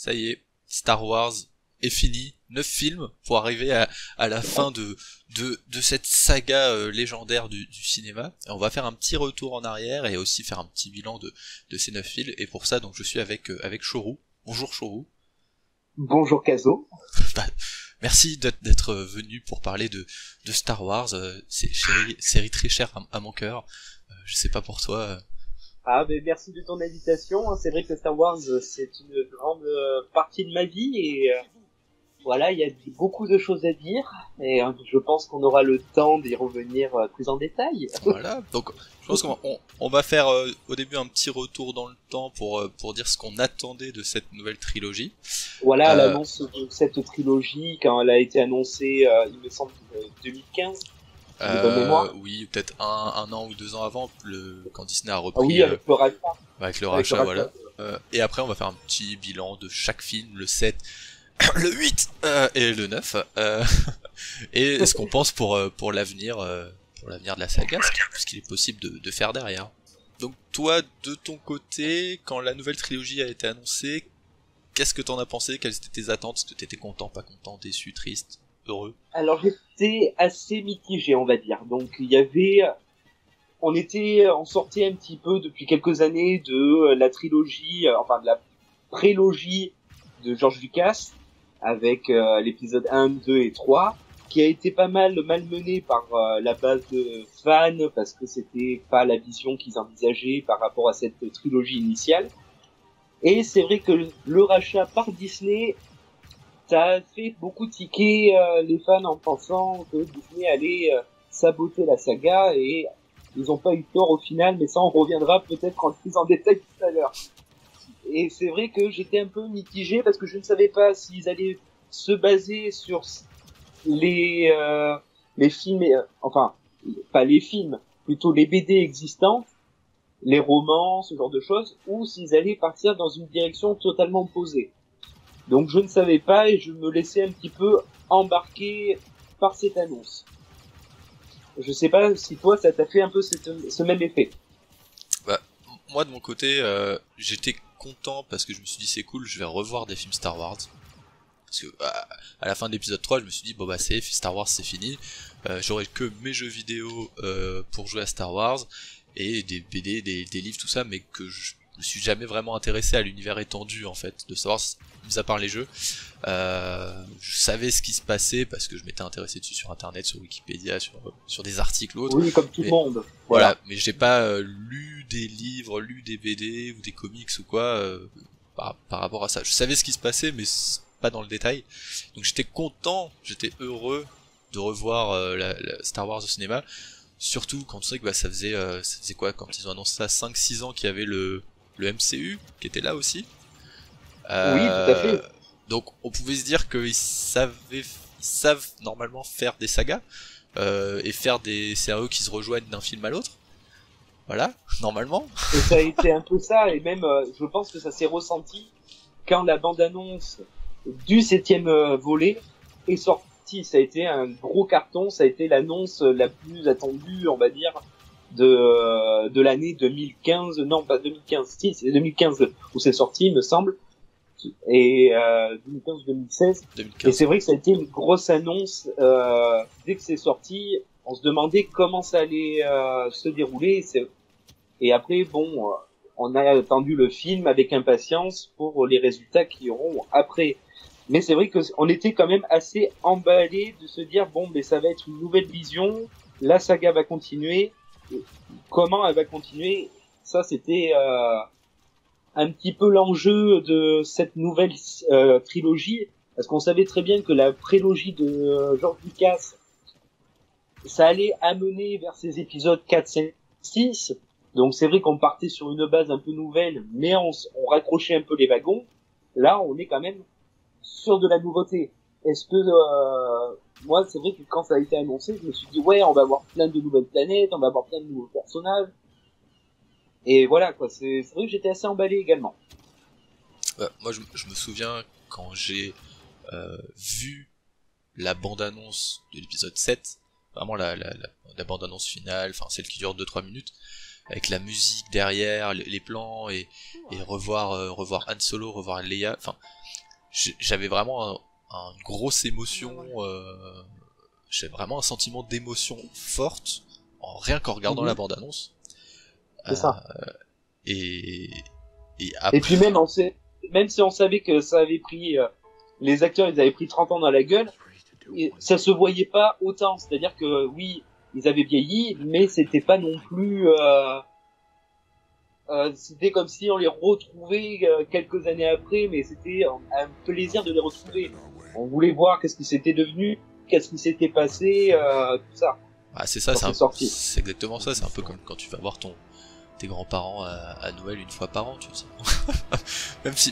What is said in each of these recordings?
Ça y est, Star Wars est fini. 9 films pour arriver à la fin de cette saga légendaire du cinéma. Et on va faire un petit retour en arrière et aussi faire un petit bilan de ces 9 films. Et pour ça, donc, je suis avec Chorou. Bonjour Chorou. Bonjour Caso. Bah, merci d'être venu pour parler de Star Wars. C'est série très chère à mon cœur. Je sais pas pour toi. Ah, ben merci de ton invitation. C'est vrai que Star Wars, c'est une grande partie de ma vie et voilà, il y a beaucoup de choses à dire et je pense qu'on aura le temps d'y revenir plus en détail. Voilà, donc je pense qu'on va faire au début un petit retour dans le temps pour dire ce qu'on attendait de cette nouvelle trilogie. Voilà, l'annonce de cette trilogie, quand elle a été annoncée, il me semble, 2015, de bonne mémoire. Oui, peut-être un an ou 2 ans avant, quand Disney a Ah repris oui, avec le rachat. avec le rachat, voilà. Et après, on va faire un petit bilan de chaque film, le 7, le 8 et le 9, et ce qu'on pense pour l'avenir de la saga, ce qu'il est possible de faire derrière. Donc toi, de ton côté, quand la nouvelle trilogie a été annoncée, qu'est-ce que t'en as pensé? Quelles étaient tes attentes? Est-ce que t'étais content, pas content, déçu, triste, heureux? Alors j'étais assez mitigé, on va dire. Donc on sortait un petit peu depuis quelques années de la trilogie, enfin de la prélogie de George Lucas, avec l'épisode 1, 2 et 3, qui a été pas mal malmené par la base de fans, parce que c'était pas la vision qu'ils envisageaient par rapport à cette trilogie initiale. Et c'est vrai que le rachat par Disney, ça a fait beaucoup tiquer les fans en pensant que Disney allait saboter la saga, et ils n'ont pas eu tort au final, mais ça on reviendra peut-être en plus en détail tout à l'heure. Et c'est vrai que j'étais un peu mitigé parce que je ne savais pas s'ils allaient se baser sur les films, enfin pas les films, plutôt les BD existants, les romans, ce genre de choses, ou s'ils allaient partir dans une direction totalement opposée. Donc je ne savais pas et je me laissais un petit peu embarquer par cette annonce. Je sais pas si toi ça t'a fait un peu ce même effet. Bah, moi de mon côté, j'étais content parce que je me suis dit c'est cool, je vais revoir des films Star Wars. Parce que à la fin de l'épisode 3, je me suis dit bon bah c'est Star Wars, c'est fini. J'aurai que mes jeux vidéo pour jouer à Star Wars et des BD, des livres, tout ça, mais que je me suis jamais vraiment intéressé à l'univers étendu en fait, de savoir, mis à part les jeux. Je savais ce qui se passait parce que je m'étais intéressé dessus sur internet, sur Wikipédia, sur des articles ou autres. Oui, comme tout le monde. Voilà, mais j'ai pas lu des livres, lu des BD ou des comics ou quoi par rapport à ça. Je savais ce qui se passait, mais pas dans le détail. Donc j'étais content, j'étais heureux de revoir la Star Wars au cinéma. Surtout quand on sait que ça faisait quoi quand ils ont annoncé ça, 5-6 ans qu'il y avait le MCU qui était là aussi. Oui, tout à fait. Donc on pouvait se dire qu'ils savent normalement faire des sagas et faire des scénarios qui se rejoignent d'un film à l'autre. Voilà, normalement. Et ça a été un peu ça, et même je pense que ça s'est ressenti quand la bande-annonce du 7e volet est sortie. Ça a été un gros carton, ça a été l'annonce la plus attendue, on va dire, de l'année 2015, non pas 2015, si c'est 2015 où c'est sorti, il me semble, et 2015-2016. 2015. Et c'est vrai que ça a été une grosse annonce. Dès que c'est sorti, on se demandait comment ça allait se dérouler. Et après, bon, on a attendu le film avec impatience pour les résultats qui auront après. Mais c'est vrai que on était quand même assez emballés de se dire bon, mais ça va être une nouvelle vision. La saga va continuer. Comment elle va continuer? Ça, c'était un petit peu l'enjeu de cette nouvelle trilogie, parce qu'on savait très bien que la prélogie de George Lucas, ça allait amener vers ces épisodes 4, 5, 6. Donc c'est vrai qu'on partait sur une base un peu nouvelle, mais on raccrochait un peu les wagons. Là, on est quand même sur de la nouveauté. Est-ce que moi, c'est vrai que quand ça a été annoncé, je me suis dit ouais, on va avoir plein de nouvelles planètes, on va avoir plein de nouveaux personnages. Et voilà quoi, c'est vrai que j'étais assez emballé également. Moi je me souviens quand j'ai vu la bande-annonce de l'épisode 7, vraiment la bande-annonce finale, enfin celle qui dure 2-3 minutes, avec la musique derrière, les plans, et revoir Han Solo, revoir Leia, enfin, j'avais vraiment une grosse émotion, j'avais vraiment un sentiment d'émotion forte, rien qu'en regardant la bande-annonce. C'est ça. Et après... Et puis même si on savait que ça avait pris, les acteurs ils avaient pris 30 ans dans la gueule, ça se voyait pas autant, c'est-à-dire que oui, ils avaient vieilli, mais c'était pas non plus, c'était comme si on les retrouvait quelques années après, mais c'était un plaisir de les retrouver. On voulait voir qu'est-ce qui s'était devenu, qu'est-ce qui s'était passé, tout ça. Ah, c'est ça, c'est exactement ça, c'est un peu comme quand tu vas voir tes grands-parents à Noël une fois par an, tu sais. même si...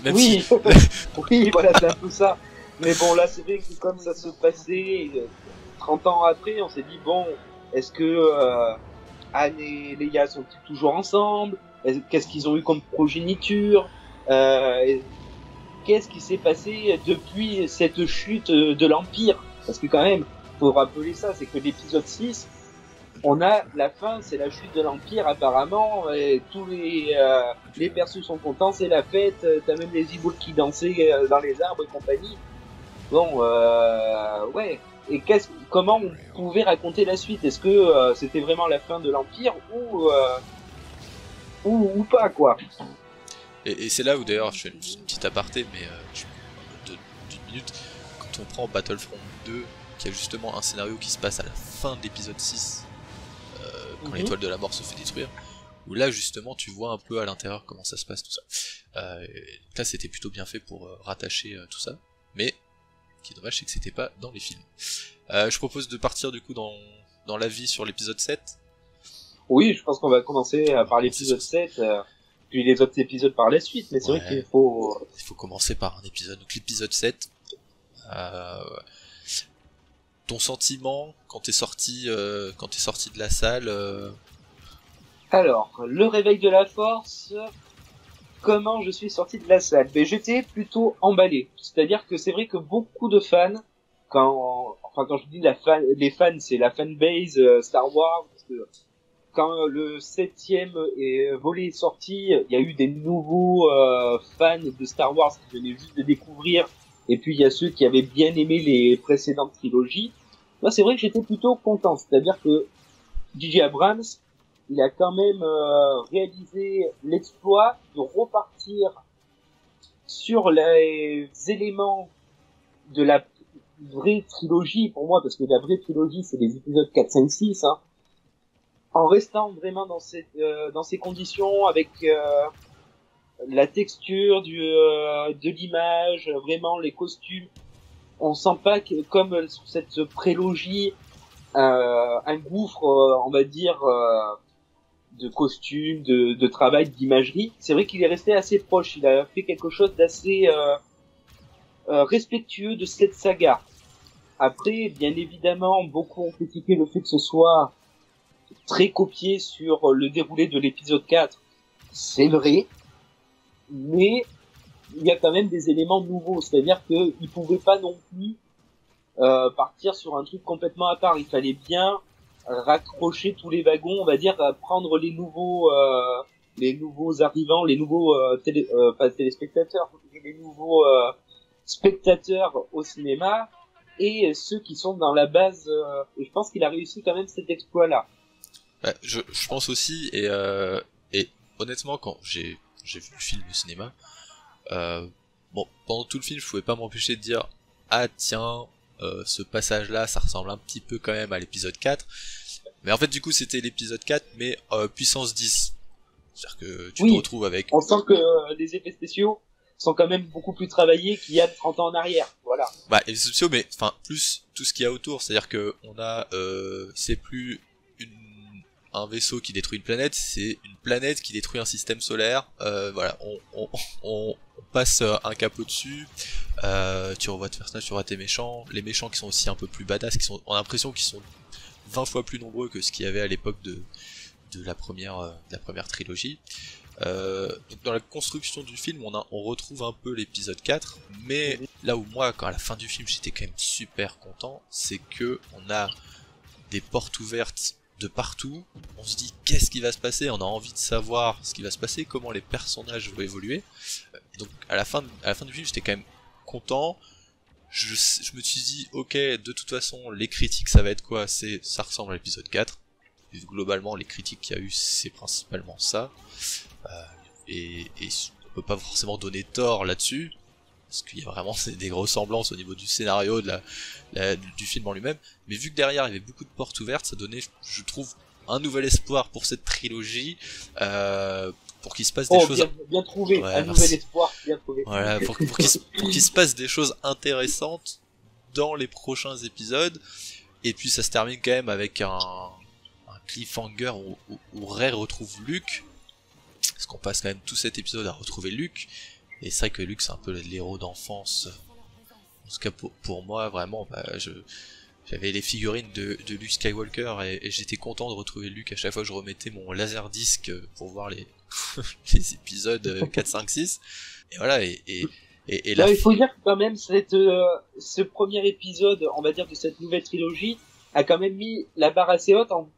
Oui, voilà, c'est un peu ça. Mais bon, là, c'est vrai que comme ça se passait 30 ans après, on s'est dit, bon, est-ce que Anne et Leia sont-ils toujours ensemble? Qu'est-ce qu'ils ont eu comme progéniture? Qu'est-ce qui s'est passé depuis cette chute de l'Empire? Parce que quand même, faut rappeler ça, c'est que l'épisode 6, on a la fin, c'est la chute de l'Empire apparemment, et tous les persos sont contents, c'est la fête, t'as même les Ewoks qui dansaient dans les arbres et compagnie. Bon, ouais. Et comment on pouvait raconter la suite? Est-ce que c'était vraiment la fin de l'Empire ou pas, quoi? Et c'est là où d'ailleurs je fais une petite aparté, mais d'une minute, quand on prend Battlefront 2, qui a justement un scénario qui se passe à la fin de l'épisode 6, quand l'étoile de la mort se fait détruire, où là justement tu vois un peu à l'intérieur comment ça se passe tout ça. Là c'était plutôt bien fait pour rattacher tout ça, mais ce qui est dommage c'est que c'était pas dans les films. Je propose de partir du coup dans l'avis sur l'épisode 7. Oui, je pense qu'on va commencer par l'épisode 7, puis les autres épisodes par la suite, mais c'est vrai qu'il faut... Il faut commencer par un épisode, donc l'épisode 7. Ton sentiment quand t'es sorti de la salle Alors, le réveil de la force, comment je suis sorti de la salle? Ben, j'étais plutôt emballé. C'est-à-dire que c'est vrai que beaucoup de fans, quand je dis les fans, c'est la fanbase Star Wars, parce que quand le 7e volet est sorti, il y a eu des nouveaux fans de Star Wars qui venaient juste de découvrir, et puis il y a ceux qui avaient bien aimé les précédentes trilogies. Moi, c'est vrai que j'étais plutôt content, c'est-à-dire que J.J. Abrams, il a quand même réalisé l'exploit de repartir sur les éléments de la vraie trilogie, pour moi, parce que la vraie trilogie, c'est les épisodes 4, 5, 6, hein, en restant vraiment dans ces conditions, avec la texture de l'image, vraiment les costumes. On sent pas que, comme sur cette prélogie, un gouffre, on va dire, de costumes, de travail, d'imagerie. C'est vrai qu'il est resté assez proche. Il a fait quelque chose d'assez respectueux de cette saga. Après, bien évidemment, beaucoup ont critiqué le fait que ce soit très copié sur le déroulé de l'épisode 4. C'est vrai, mais il y a quand même des éléments nouveaux. C'est-à-dire qu'ils pouvaient pas non plus partir sur un truc complètement à part. Il fallait bien raccrocher tous les wagons, on va dire, prendre les nouveaux arrivants, les nouveaux pas téléspectateurs, les nouveaux spectateurs au cinéma, et ceux qui sont dans la base. Et je pense qu'il a réussi quand même cet exploit-là. Ouais, je pense aussi, et honnêtement, quand j'ai vu le film au cinéma, bon, pendant tout le film, je pouvais pas m'empêcher de dire, ah tiens, ce passage-là, ça ressemble un petit peu quand même à l'épisode 4. Mais en fait, du coup, c'était l'épisode 4, mais puissance 10. C'est-à-dire que tu te retrouves avec... On sent que les effets spéciaux sont quand même beaucoup plus travaillés qu'il y a 30 ans en arrière. Voilà. Bah, les effets spéciaux, mais enfin, plus tout ce qu'il y a autour. C'est-à-dire que on a... c'est plus un vaisseau qui détruit une planète, c'est une planète qui détruit un système solaire. Voilà, on passe un cap au-dessus. Tu revois tes personnages, tu revois tes méchants. Les méchants qui sont aussi un peu plus badass, on a l'impression qu'ils sont 20 fois plus nombreux que ce qu'il y avait à l'époque de la première trilogie. Donc dans la construction du film, on retrouve un peu l'épisode 4, mais là où moi, quand à la fin du film, j'étais quand même super content, c'est que on a des portes ouvertes de partout. On se dit qu'est-ce qui va se passer, on a envie de savoir ce qui va se passer, comment les personnages vont évoluer. Et donc à la fin du film, j'étais quand même content. Je me suis dit ok, de toute façon les critiques ça va être quoi, ça ressemble à l'épisode 4. Et globalement les critiques qu'il y a eu c'est principalement ça. Et on peut pas forcément donner tort là-dessus. Parce qu'il y a vraiment des ressemblances au niveau du scénario, du film en lui-même. Mais vu que derrière il y avait beaucoup de portes ouvertes, ça donnait, je trouve, un nouvel espoir pour cette trilogie, pour qu'il se passe des choses... Bien trouvé, ouais, un nouvel espoir, bien trouvé. Voilà, pour qu'il se passe des choses intéressantes dans les prochains épisodes. Et puis ça se termine quand même avec un cliffhanger où Rey retrouve Luke. Parce qu'on passe quand même tout cet épisode à retrouver Luke. Et c'est vrai que Luke c'est un peu l'héros d'enfance. En tout cas pour moi vraiment, j'avais les figurines de Luke Skywalker et j'étais content de retrouver Luke à chaque fois que je remettais mon laserdisc pour voir les les épisodes 4, 5, 6. Et voilà, et là... il faut dire que quand même ce premier épisode, on va dire, de cette nouvelle trilogie a quand même mis la barre assez haute en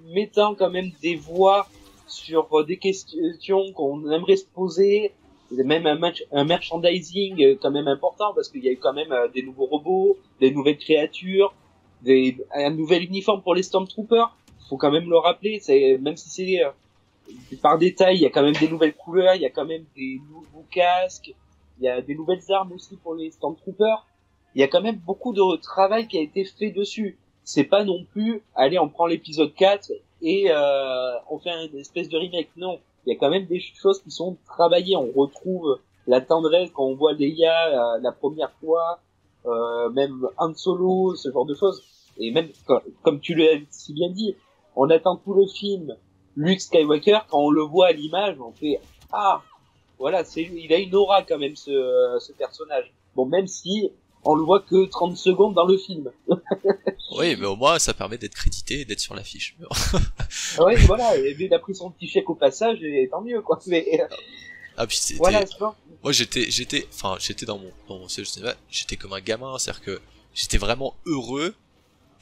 mettant quand même des voix sur des questions qu'on aimerait se poser, même un merchandising quand même important, parce qu'il y a eu quand même des nouveaux robots, des nouvelles créatures, un nouvel uniforme pour les Stormtroopers. Faut quand même le rappeler, même si c'est par détail, il y a quand même des nouvelles couleurs, il y a quand même des nouveaux casques, il y a des nouvelles armes aussi pour les Stormtroopers. Il y a quand même beaucoup de travail qui a été fait dessus. C'est pas non plus, allez, on prend l'épisode 4 et on fait une espèce de remake. Non, il y a quand même des choses qui sont travaillées. On retrouve la tendresse quand on voit Leia la première fois, même Han Solo, ce genre de choses. Et même, comme tu l'as si bien dit, on attend tout le film Luke Skywalker, quand on le voit à l'image, on fait ah, voilà, il a une aura quand même ce personnage. Bon, même si on le voit que 30 secondes dans le film. Oui, mais au moins ça permet d'être crédité et d'être sur l'affiche. Ouais, voilà, et il a pris son petit chèque au passage et tant mieux quoi. Mais ah puis c'était voilà, moi j'étais dans mon siège de cinéma, j'étais comme un gamin, c'est-à-dire que j'étais vraiment heureux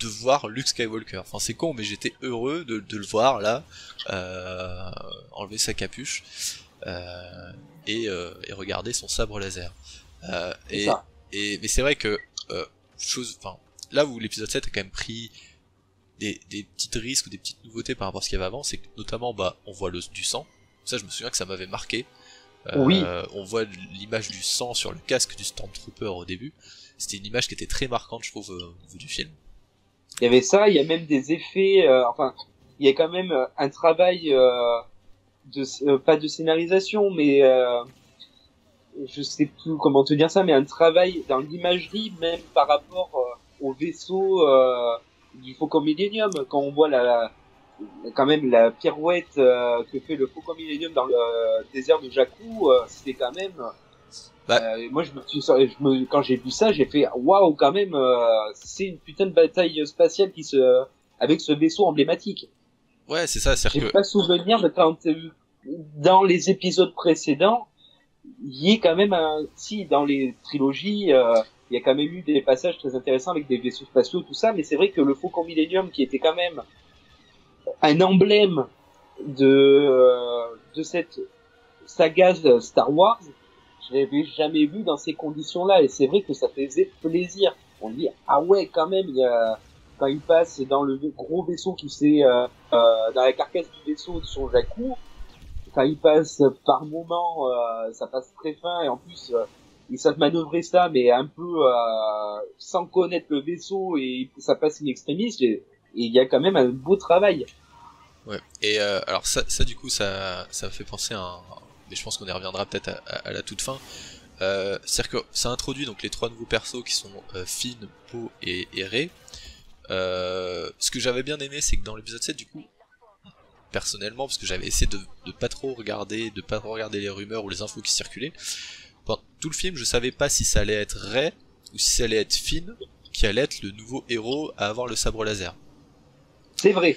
de voir Luke Skywalker. Enfin c'est con, mais j'étais heureux de le voir là, enlever sa capuche et regarder son sabre laser. Mais c'est vrai que là où l'épisode 7 a quand même pris des petits risques ou des petites nouveautés par rapport à ce qu'il y avait avant, c'est que notamment on voit du sang. Ça je me souviens que ça m'avait marqué. Oui. On voit l'image du sang sur le casque du Stormtrooper au début. C'était une image qui était très marquante je trouve au niveau du film. Il y avait ça, il y a même des effets, il y a quand même un travail pas de scénarisation, mais je sais plus comment te dire ça, mais un travail dans l'imagerie même par rapport au vaisseau du Faucon Millenium. Quand on voit quand même la pirouette que fait le Faucon Millenium dans le désert de Jakku, c'est quand même... moi quand j'ai vu ça, j'ai fait waouh quand même, c'est une putain de bataille spatiale avec ce vaisseau emblématique. Ouais, c'est ça, j'ai pas souvenir de quand dans les épisodes précédents, il y a quand même dans les trilogies, il y a quand même eu des passages très intéressants avec des vaisseaux spatiaux, tout ça, mais c'est vrai que le Faucon Millenium, qui était quand même un emblème de cette saga Star Wars, je l'avais jamais vu dans ces conditions-là, et c'est vrai que ça faisait plaisir. On dit ah ouais quand même, quand il passe dans le gros vaisseau qui dans la carcasse du vaisseau sur Jakku, quand il passe par moment, ça passe très fin, et en plus ils savent manœuvrer ça, mais un peu sans connaître le vaisseau, et ça passe in extremis, et il y a quand même un beau travail. Ouais. Et alors ça du coup ça me fait penser mais je pense qu'on y reviendra peut-être à la toute fin. C'est-à-dire que ça introduit donc les 3 nouveaux persos qui sont Finn, Poe et Rey. Ce que j'avais bien aimé, c'est que dans l'épisode 7 du coup, personnellement, parce que j'avais essayé de pas trop regarder les rumeurs ou les infos qui circulaient, pendant tout le film je savais pas si ça allait être Rey ou si ça allait être Finn qui allait être le nouveau héros à avoir le sabre laser. C'est vrai,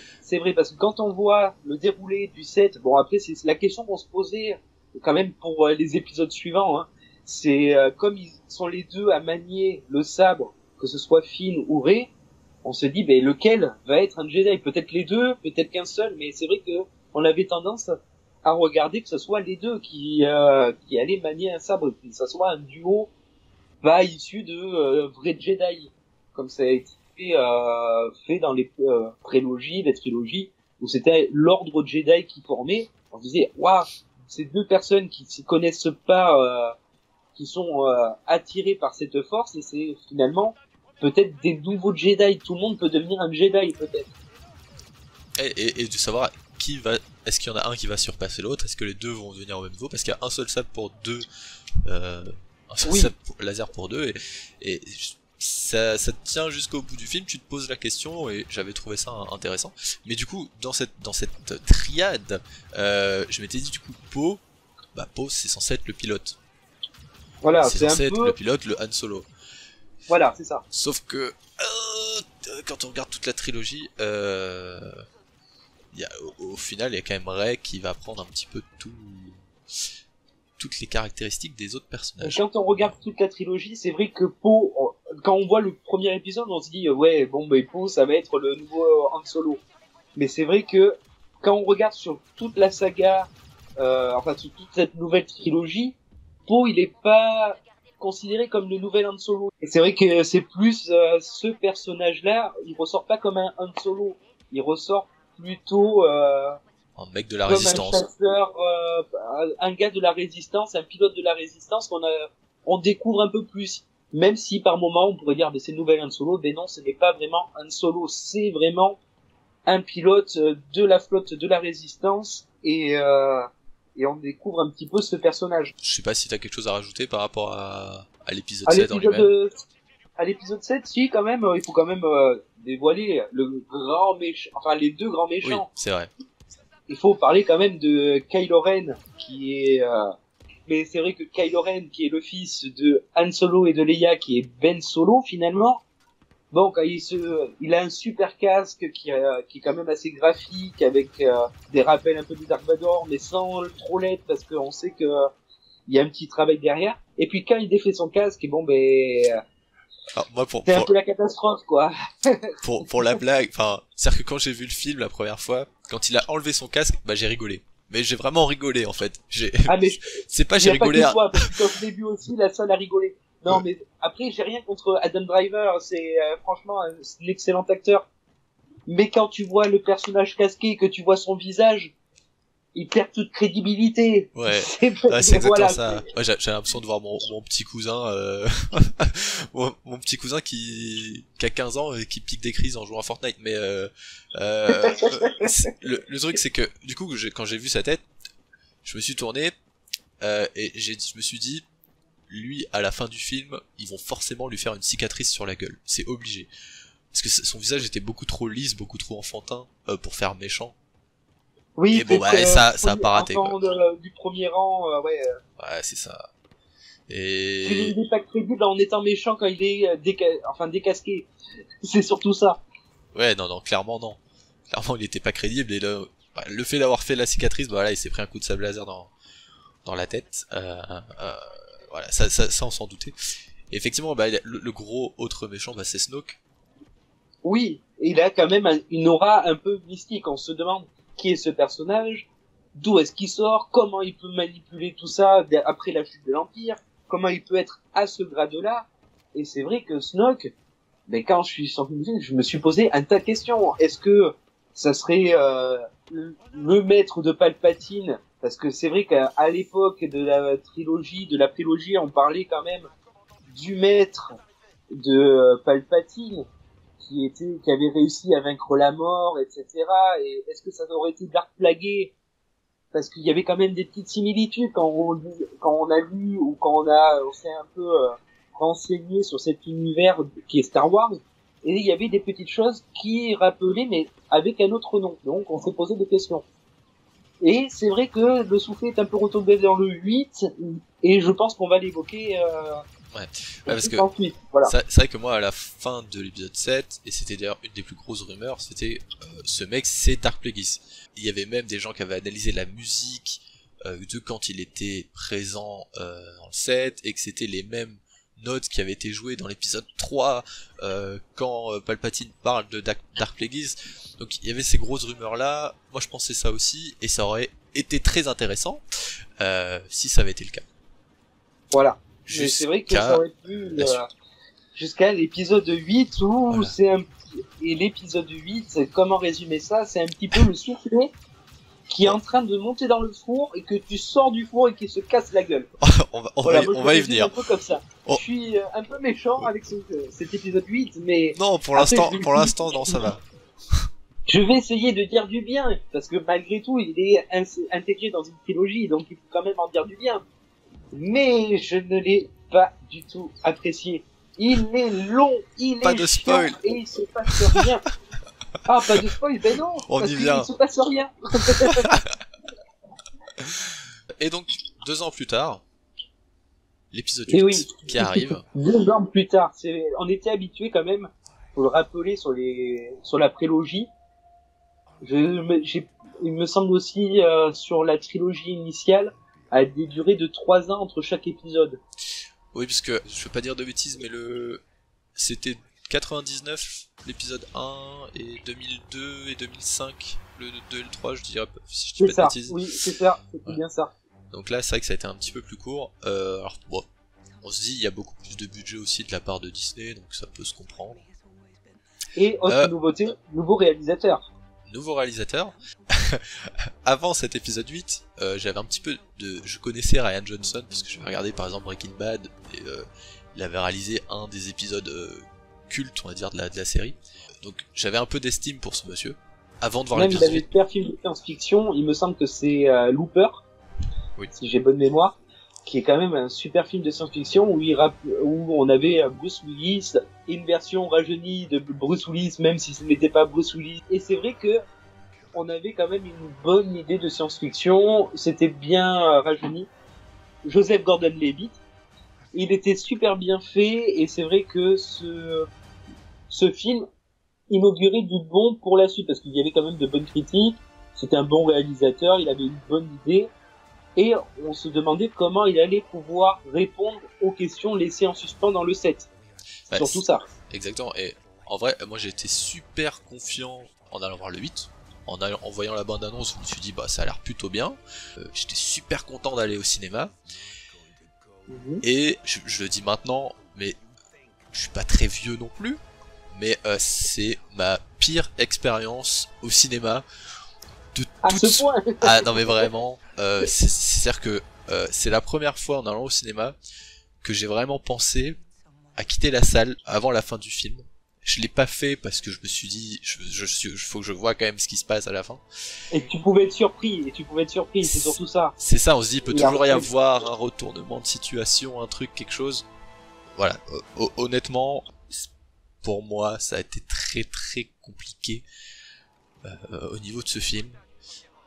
parce que quand on voit le déroulé du set, bon après c'est la question qu'on se posait quand même pour les épisodes suivants, hein. C'est comme ils sont les deux à manier le sabre, que ce soit Finn ou Rey, on se dit, ben, lequel va être un Jedi? Peut-être les deux, peut-être qu'un seul, mais c'est vrai que on avait tendance à regarder que ce soit les deux qui allaient manier un sabre, que ce soit un duo pas issu de vrais Jedi, comme ça a été fait dans les prélogies, les trilogies, où c'était l'ordre Jedi qui formait. On se disait, waouh, ces deux personnes qui se connaissent pas, qui sont attirées par cette force, et c'est finalement peut-être des nouveaux Jedi. Tout le monde peut devenir un Jedi, peut-être. Et de savoir qui va, est-ce qu'il y en a un qui va surpasser l'autre, est-ce que les deux vont devenir au même niveau, parce qu'il y a un seul sabre pour deux, un seul sabre laser pour deux, et ça te tient jusqu'au bout du film, tu te poses la question, et j'avais trouvé ça intéressant. Mais du coup, dans cette triade, je m'étais dit, du coup, Poe c'est censé être le pilote. Voilà, c'est censé être le pilote, le Han Solo. Voilà, c'est ça. Sauf que quand on regarde toute la trilogie, au final, il y a quand même Rey qui va prendre un petit peu toutes les caractéristiques des autres personnages. Quand on regarde toute la trilogie, c'est vrai que Poe, quand on voit le premier épisode, on se dit ouais, bon, mais Poe, ça va être le nouveau Han Solo. Mais c'est vrai que quand on regarde sur toute la saga, sur toute cette nouvelle trilogie, Poe, il est pas considéré comme le nouvel Han Solo. Et c'est vrai que c'est plus ce personnage-là, il ressort pas comme un Han Solo, il ressort plutôt un mec de la comme résistance, un chasseur, un gars de la résistance, un pilote de la résistance on découvre un peu plus. Même si par moment on pourrait dire c'est le nouvel Han Solo, mais non, ce n'est pas vraiment Han Solo, c'est vraiment un pilote de la flotte de la résistance et on découvre un petit peu ce personnage. Je sais pas si t'as quelque chose à rajouter par rapport à l'épisode 7 en lui-même. À l'épisode 7, si, quand même, il faut quand même dévoiler le grand méchant, enfin les deux grands méchants. Oui, c'est vrai. Il faut parler quand même de Kylo Ren, qui est... Mais c'est vrai que Kylo Ren, qui est le fils de Han Solo et de Leia, qui est Ben Solo, finalement, bon, quand il a un super casque qui est quand même assez graphique, avec des rappels un peu du Dark Vador, mais sans trop l'être, parce qu'on sait que il y a un petit travail derrière. Et puis quand il défait son casque, et bon, alors, moi, c'est un peu la catastrophe, quoi. pour la blague, enfin, c'est-à-dire que quand j'ai vu le film la première fois, quand il a enlevé son casque, j'ai rigolé. Mais j'ai vraiment rigolé, en fait. C'est pas j'ai rigolé. Pas que toi, parce que quand je l'ai vu aussi, la salle a rigolé. Non, mais après, j'ai rien contre Adam Driver, c'est franchement un excellent acteur. Mais quand tu vois le personnage casqué, que tu vois son visage, il perd toute crédibilité. Ouais, c'est exactement ça. Ouais, j'ai l'impression de voir mon petit cousin, mon petit cousin qui a 15 ans et qui pique des crises en jouant à Fortnite. Mais le truc, c'est que du coup, quand j'ai vu sa tête, je me suis tourné et je me suis dit, lui, à la fin du film, ils vont forcément lui faire une cicatrice sur la gueule. C'est obligé. Parce que son visage était beaucoup trop lisse, beaucoup trop enfantin pour faire méchant. Oui, et bon, ça a pas raté, quoi. Du premier rang, ouais. Ouais, c'est ça. Et... Il n'est pas crédible en étant méchant quand il est décasqué. C'est surtout ça. Ouais, non, clairement non. Clairement, il était pas crédible, et le fait d'avoir fait la cicatrice, il s'est pris un coup de sable laser dans la tête. Voilà, ça on s'en doutait. Et effectivement, le gros autre méchant, c'est Snoke. Oui, il a quand même une aura un peu mystique. On se demande qui est ce personnage, d'où est-ce qu'il sort, comment il peut manipuler tout ça après la chute de l'Empire, comment il peut être à ce grade-là. Et c'est vrai que Snoke, quand je suis sorti du film, je me suis posé un tas de questions. Est-ce que ça serait le maître de Palpatine? Parce que c'est vrai qu'à l'époque de la prélogie, on parlait quand même du maître de Palpatine, qui avait réussi à vaincre la mort, etc. Et est-ce que ça aurait été Dark Plagueis? Parce qu'il y avait quand même des petites similitudes quand on a lu ou quand on s'est un peu renseigné sur cet univers qui est Star Wars. Et il y avait des petites choses qui rappelaient, mais avec un autre nom. Donc on s'est posé des questions. Et c'est vrai que le soufflet est un peu retombé dans le 8, et je pense qu'on va l'évoquer parce que voilà. C'est vrai que moi, à la fin de l'épisode 7, et c'était d'ailleurs une des plus grosses rumeurs, c'était ce mec, c'est Dark Plagueis. Il y avait même des gens qui avaient analysé la musique de quand il était présent dans le 7, et que c'était les mêmes note qui avait été jouée dans l'épisode 3 quand Palpatine parle de Dark Plagueis. Donc il y avait ces grosses rumeurs là, moi je pensais ça aussi, et ça aurait été très intéressant si ça avait été le cas. Voilà. Mais c'est vrai que ça aurait pu jusqu'à l'épisode 8 où voilà. C'est un petit... Et l'épisode 8, comment résumer ça? C'est un petit peu le soufflet qui est en train de monter dans le four et que tu sors du four et qui se casse la gueule. on va y venir. Un peu comme ça. Je suis un peu méchant avec cet épisode 8, mais... Non, pour l'instant, non, ça va. Je vais essayer de dire du bien, parce que malgré tout, il est intégré dans une trilogie, donc il faut quand même en dire du bien. Mais je ne l'ai pas du tout apprécié. Il est long, il pas est de chiant, spoil. Et il se passe rien. Ah, pas de spoil, ben non, on parce y qu'il vient. ne se passe rien. Et donc, 2 ans plus tard, l'épisode 8 qui arrive. 2 ans plus tard, on était habitué quand même, faut le rappeler sur la prélogie. Il me semble aussi sur la trilogie initiale, à des durées de 3 ans entre chaque épisode. Oui, parce que je veux pas dire de bêtises, mais c'était 99 l'épisode 1 et 2002 et 2005 le 2 et le 3, je dirais, si je dis pas de bêtises. Oui, c'est ça, c'était bien ça. Donc là, c'est vrai que ça a été un petit peu plus court. Alors bon, on se dit il y a beaucoup plus de budget aussi de la part de Disney, donc ça peut se comprendre. Et autre nouveauté, nouveau réalisateur. Nouveau réalisateur. Avant cet épisode 8, j'avais un petit peu je connaissais Rian Johnson parce que j'avais regardé par exemple Breaking Bad et il avait réalisé un des épisodes cultes, on va dire, de la série. Donc j'avais un peu d'estime pour ce monsieur avant de voir l'épisode 8. Il avait fait un film de science-fiction, il me semble que c'est Looper, oui. Si j'ai bonne mémoire, qui est quand même un super film de science-fiction où on avait Bruce Willis, une version rajeunie de Bruce Willis, même si ce n'était pas Bruce Willis. Et c'est vrai que on avait quand même une bonne idée de science-fiction, c'était bien rajeuni. Joseph Gordon-Levitt, il était super bien fait, et c'est vrai que ce film inaugurait du bon pour la suite, parce qu'il y avait quand même de bonnes critiques, c'était un bon réalisateur, il avait une bonne idée, et on se demandait comment il allait pouvoir répondre aux questions laissées en suspens dans le set. Ouais, surtout ça. Exactement, et en vrai, moi j'ai été super confiant en allant voir le 8. En voyant la bande-annonce, je me suis dit, bah ça a l'air plutôt bien. J'étais super content d'aller au cinéma. Et je le dis maintenant, mais je suis pas très vieux non plus, mais c'est ma pire expérience au cinéma de ce point. Ah non mais vraiment, c'est-à-dire que c'est la première fois en allant au cinéma que j'ai vraiment pensé à quitter la salle avant la fin du film. Je l'ai pas fait parce que je me suis dit, faut que je vois quand même ce qui se passe à la fin. Et tu pouvais être surpris, c'est surtout ça. C'est ça, on se dit, il peut toujours y avoir un retournement de situation, un truc, quelque chose. Voilà, honnêtement, pour moi, ça a été très très compliqué au niveau de ce film.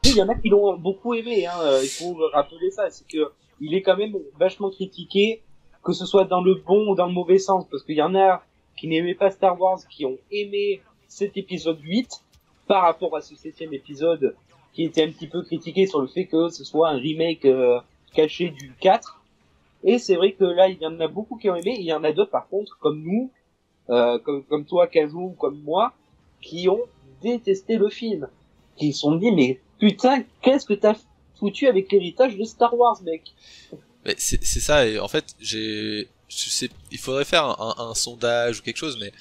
Il y en a qui l'ont beaucoup aimé, il faut rappeler ça, c'est que il est quand même vachement critiqué, que ce soit dans le bon ou dans le mauvais sens, parce qu'il y en a qui n'aimaient pas Star Wars, qui ont aimé cet épisode 8 par rapport à ce 7e épisode qui était un petit peu critiqué sur le fait que ce soit un remake caché du 4. Et c'est vrai que là, il y en a beaucoup qui ont aimé, et il y en a d'autres par contre, comme nous, comme toi, Kazoo, ou comme moi, qui ont détesté le film, qui se sont dit, mais putain, qu'est-ce que t'as foutu avec l'héritage de Star Wars, mec? Mais c'est ça, et en fait, il faudrait faire un sondage ou quelque chose, mais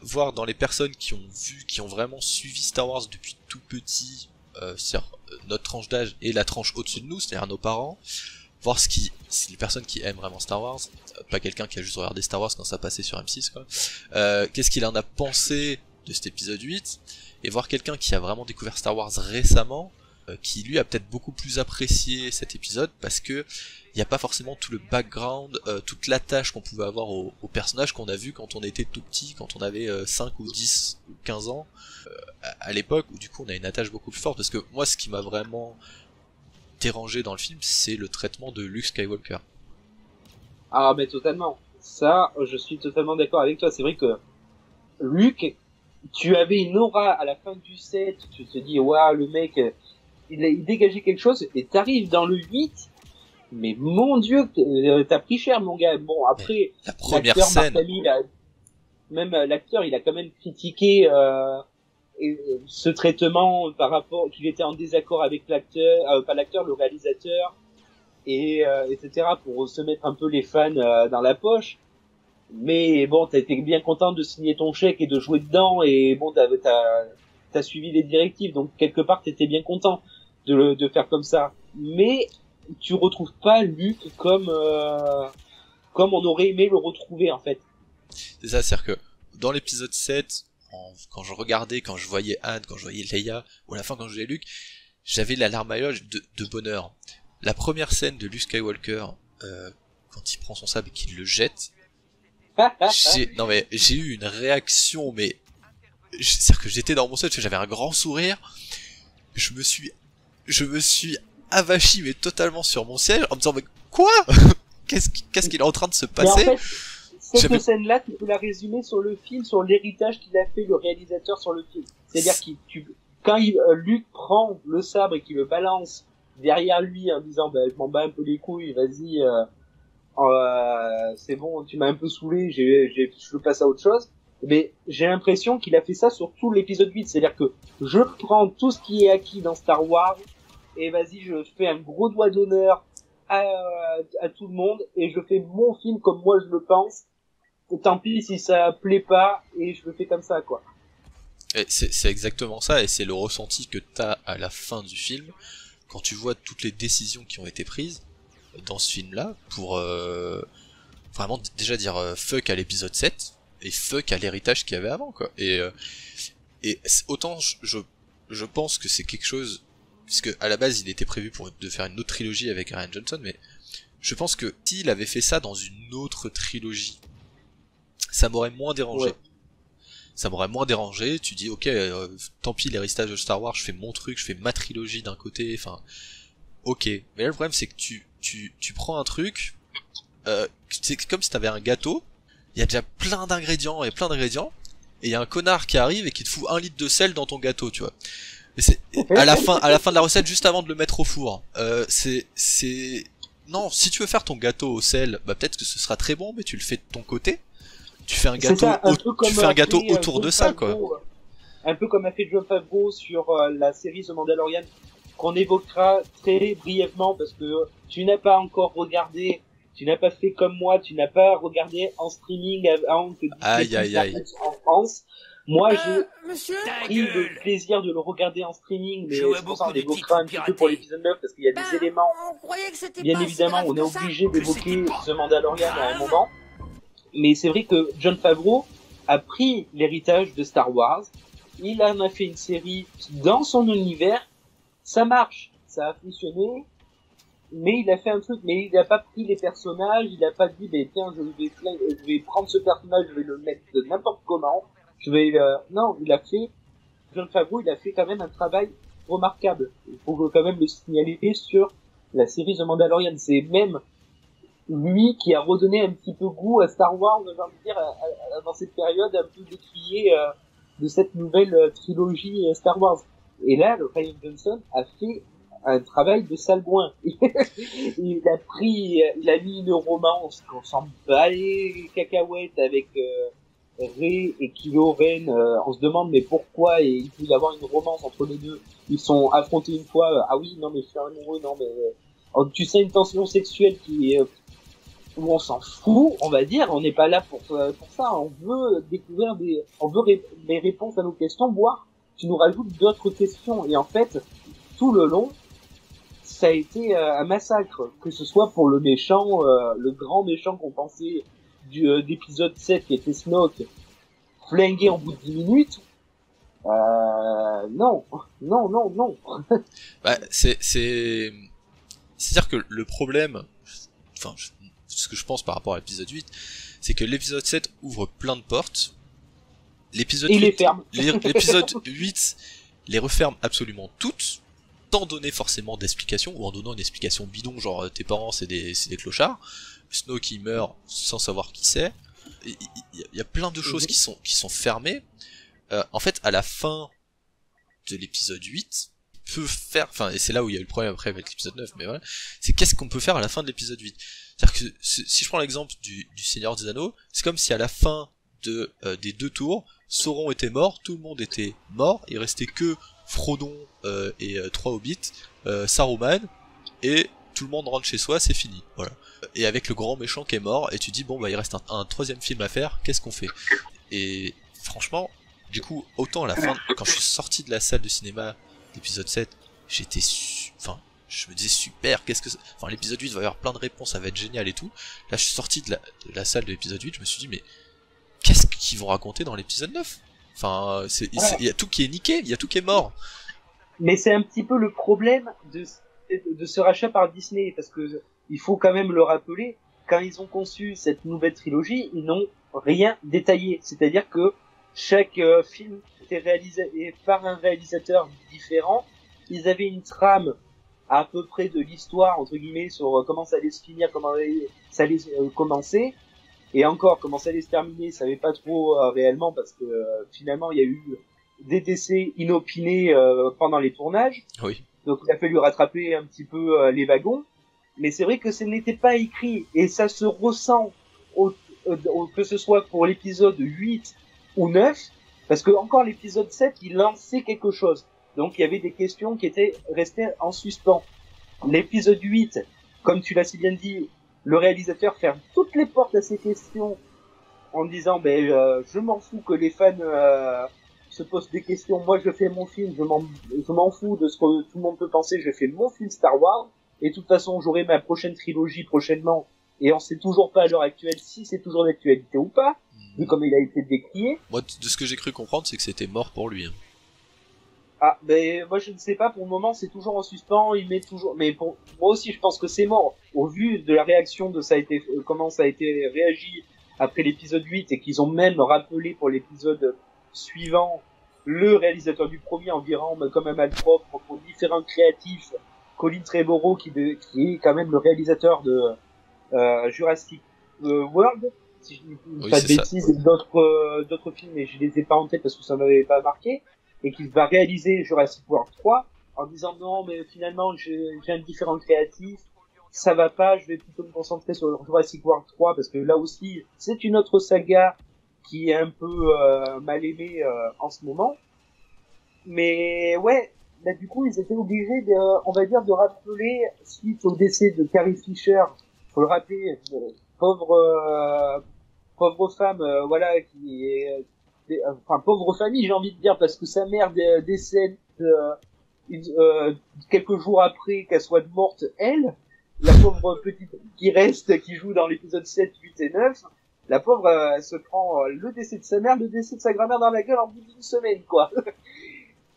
voir dans les personnes qui ont vraiment suivi Star Wars depuis tout petit, c'est-à-dire notre tranche d'âge et la tranche au-dessus de nous, c'est-à-dire nos parents, voir les personnes qui aiment vraiment Star Wars, pas quelqu'un qui a juste regardé Star Wars quand ça passait sur M6, quoi. Qu'est-ce qu'il en a pensé de cet épisode 8, et voir quelqu'un qui a vraiment découvert Star Wars récemment, qui lui a peut-être beaucoup plus apprécié cet épisode, parce que il n'y a pas forcément tout le background, toute l'attache qu'on pouvait avoir aux personnages qu'on a vu quand on était tout petit, quand on avait 5 ou 10 ou 15 ans, à l'époque, où du coup on a une attache beaucoup plus forte, parce que moi ce qui m'a vraiment dérangé dans le film, c'est le traitement de Luke Skywalker. Ah mais totalement, ça je suis totalement d'accord avec toi, c'est vrai que Luke, tu avais une aura à la fin du set, tu te dis waouh, le mec il dégageait quelque chose, et t'arrives dans le 8, mais mon Dieu, t'as pris cher, mon gars. Bon, après, la première l'acteur scène. Mark Hamill, même l'acteur, il a quand même critiqué ce traitement par rapport qu'il était en désaccord avec l'acteur, pas l'acteur, le réalisateur, et etc. pour se mettre un peu les fans dans la poche. Mais bon, t'as été bien content de signer ton chèque et de jouer dedans, et bon, t'as suivi les directives, donc quelque part t'étais bien content de faire comme ça. Mais tu retrouves pas Luke comme on aurait aimé le retrouver en fait. C'est ça, c'est-à-dire que dans l'épisode 7, quand je regardais, quand je voyais Anne, quand je voyais Leia, ou à la fin quand je voyais Luke, j'avais la larme à l'œil de bonheur. La première scène de Luke Skywalker, quand il prend son sabre et qu'il le jette, j'ai eu une réaction, mais c'est-à-dire que j'étais dans mon sol, j'avais un grand sourire, je me suis avachi mais totalement sur mon siège en me disant mais quoi qu'est-ce qu'il est en train de se passer. Mais en fait, cette scène-là, tu peux la résumer sur le film, sur l'héritage qu'il a fait le réalisateur sur le film. C'est-à-dire quand Luke prend le sabre et qu'il le balance derrière lui en disant je m'en bats un peu les couilles, vas-y, c'est bon, tu m'as un peu saoulé, je passe à autre chose. Mais j'ai l'impression qu'il a fait ça sur tout l'épisode 8. C'est-à-dire que je prends tout ce qui est acquis dans Star Wars et vas-y, je fais un gros doigt d'honneur à tout le monde et je fais mon film comme moi je le pense. Et tant pis si ça plaît pas et je le fais comme ça, quoi. C'est exactement ça, et c'est le ressenti que t'as à la fin du film quand tu vois toutes les décisions qui ont été prises dans ce film-là pour vraiment déjà dire fuck à l'épisode 7 et fuck à l'héritage qu'il y avait avant, quoi. Et autant je pense que c'est quelque chose, puisque à la base il était prévu de faire une autre trilogie avec Rian Johnson, mais je pense que s'il avait fait ça dans une autre trilogie, ça m'aurait moins dérangé. Ouais. Ça m'aurait moins dérangé, tu dis ok, tant pis l'héritage de Star Wars, je fais mon truc, je fais ma trilogie d'un côté, enfin ok. Mais là le problème c'est que tu prends un truc, c'est comme si t'avais un gâteau, il y a déjà plein d'ingrédients, et il y a un connard qui arrive et qui te fout 1 litre de sel dans ton gâteau, tu vois. Mais c'est à la fin de la recette, juste avant de le mettre au four, non, si tu veux faire ton gâteau au sel, bah peut-être que ce sera très bon, mais tu le fais de ton côté. Tu fais un gâteau, autour de ça, quoi. Un peu comme a fait Jon Favreau sur la série The Mandalorian, qu'on évoquera très brièvement parce que tu n'as pas encore regardé, tu n'as pas fait comme moi, tu n'as pas regardé en streaming avant que aïe. En France. Moi, j'ai pris le plaisir de le regarder en streaming, mais c'est pour ça qu'on évoquera un petit peu pour l'épisode 9 parce qu'il y a des éléments. Bien évidemment, on est obligé d'évoquer The Mandalorian à un moment. Mais c'est vrai que Jon Favreau a pris l'héritage de Star Wars, il en a fait une série dans son univers, ça marche, ça a fonctionné, mais il a fait un truc, mais il n'a pas pris les personnages, il n'a pas dit, tiens, je vais prendre ce personnage, je vais le mettre de n'importe comment, non, Jon Favreau, il a fait quand même un travail remarquable. Il faut quand même le signaler sur la série The Mandalorian, c'est même lui qui a redonné un petit peu goût à Star Wars, j'ai envie de dire, dans cette période un peu décriée de cette nouvelle trilogie Star Wars. Et là, le Rian Johnson a fait un travail de sale-boin. il a mis une romance qu'on s'en bat les cacahuètes avec Rey et Kylo Ren. On se demande mais pourquoi il peut y avoir une romance entre les deux. Ils sont affrontés une fois. Ah oui, non mais je suis amoureux, non mais tu sais, une tension sexuelle qui est où on s'en fout, on va dire, on n'est pas là pour ça, on veut découvrir des réponses à nos questions, voire tu nous rajoutes d'autres questions, et en fait, tout le long, ça a été un massacre, que ce soit pour le méchant, le grand méchant qu'on pensait d'épisode 7 qui était Snoke, flingué en bout de 10 minutes, non. Bah, c'est-à-dire que le problème, enfin, ce que je pense par rapport à l'épisode 8, c'est que l'épisode 7 ouvre plein de portes, l'épisode 8 les referme absolument toutes, sans donner forcément d'explication, ou en donnant une explication bidon, genre tes parents c'est des clochards, Snow qui meurt sans savoir qui c'est, il y a plein de choses qui sont fermées. En fait, à la fin de l'épisode 8, peut faire, enfin, et c'est là où il y a eu le problème après avec l'épisode 9, mais voilà, c'est qu'est-ce qu'on peut faire à la fin de l'épisode 8. C'est-à-dire que si je prends l'exemple du Seigneur des Anneaux, c'est comme si à la fin des 2 tours, Sauron était mort, tout le monde était mort, il restait que Frodon et 3 hobbits, Saruman, et tout le monde rentre chez soi, c'est fini, voilà. Et avec le grand méchant qui est mort, et tu dis bon bah il reste un 3e film à faire, qu'est-ce qu'on fait? Et franchement, du coup, autant à la fin, quand je suis sorti de la salle de cinéma l'épisode 7, j'étais enfin, je me disais super, enfin l'épisode 8 va y avoir plein de réponses, ça va être génial et tout. Là je suis sorti de la salle de l'épisode 8, je me suis dit mais qu'est-ce qu'ils vont raconter dans l'épisode 9? Enfin, il y a tout qui est niqué, il y a tout qui est mort. Mais c'est un petit peu le problème de ce rachat par Disney, parce que il faut quand même le rappeler, quand ils ont conçu cette nouvelle trilogie, ils n'ont rien détaillé. C'est-à-dire que chaque film était réalisé par un réalisateur différent. Ils avaient une trame à peu près de l'histoire, entre guillemets, sur comment ça allait se finir, comment ça allait commencer. Et encore, comment ça allait se terminer, ils savaient pas trop réellement, parce que finalement, il y a eu des décès inopinés pendant les tournages. Oui. Donc il a fallu rattraper un petit peu les wagons. Mais c'est vrai que ce n'était pas écrit, et ça se ressent que ce soit pour l'épisode 8 ou 9, parce que encore l'épisode 7, il lançait quelque chose. Donc il y avait des questions qui étaient restées en suspens. L'épisode 8, comme tu l'as si bien dit, le réalisateur ferme toutes les portes à ces questions en disant je m'en fous que les fans se posent des questions, moi je fais mon film, je m'en fous de ce que tout le monde peut penser, je fais mon film Star Wars, et de toute façon j'aurai ma prochaine trilogie prochainement, et on sait toujours pas à l'heure actuelle si c'est toujours d'actualité ou pas, vu comme il a été décrié. Moi, de ce que j'ai cru comprendre, c'est que c'était mort pour lui. Hein. Ah, moi je ne sais pas, pour le moment c'est toujours en suspens, il met toujours, mais pour moi aussi je pense que c'est mort, au vu de la réaction de comment ça a été réagi après l'épisode 8, et qu'ils ont même rappelé pour l'épisode suivant le réalisateur du premier en virant comme un malpropre pour différents créatifs, Colin Trevorrow qui est quand même le réalisateur de Jurassic World, si je dis pas de bêtises, et d'autres films, mais je les ai pas en tête parce que ça m'avait pas marqué, et qui va réaliser Jurassic World 3 en disant non mais finalement j'ai un différent créatif, ça va pas, je vais plutôt me concentrer sur Jurassic World 3 parce que là aussi c'est une autre saga qui est un peu mal aimée en ce moment. Mais ouais, du coup ils étaient obligés on va dire de rappeler, suite au décès de Carrie Fisher, faut le rappeler, pauvre femme, voilà, qui est enfin pauvre famille j'ai envie de dire, parce que sa mère décède quelques jours après qu'elle soit morte, elle, la pauvre petite qui reste, qui joue dans l'épisode 7, 8 et 9, la pauvre elle se prend le décès de sa mère, le décès de sa grand-mère dans la gueule en bout d'une semaine quoi.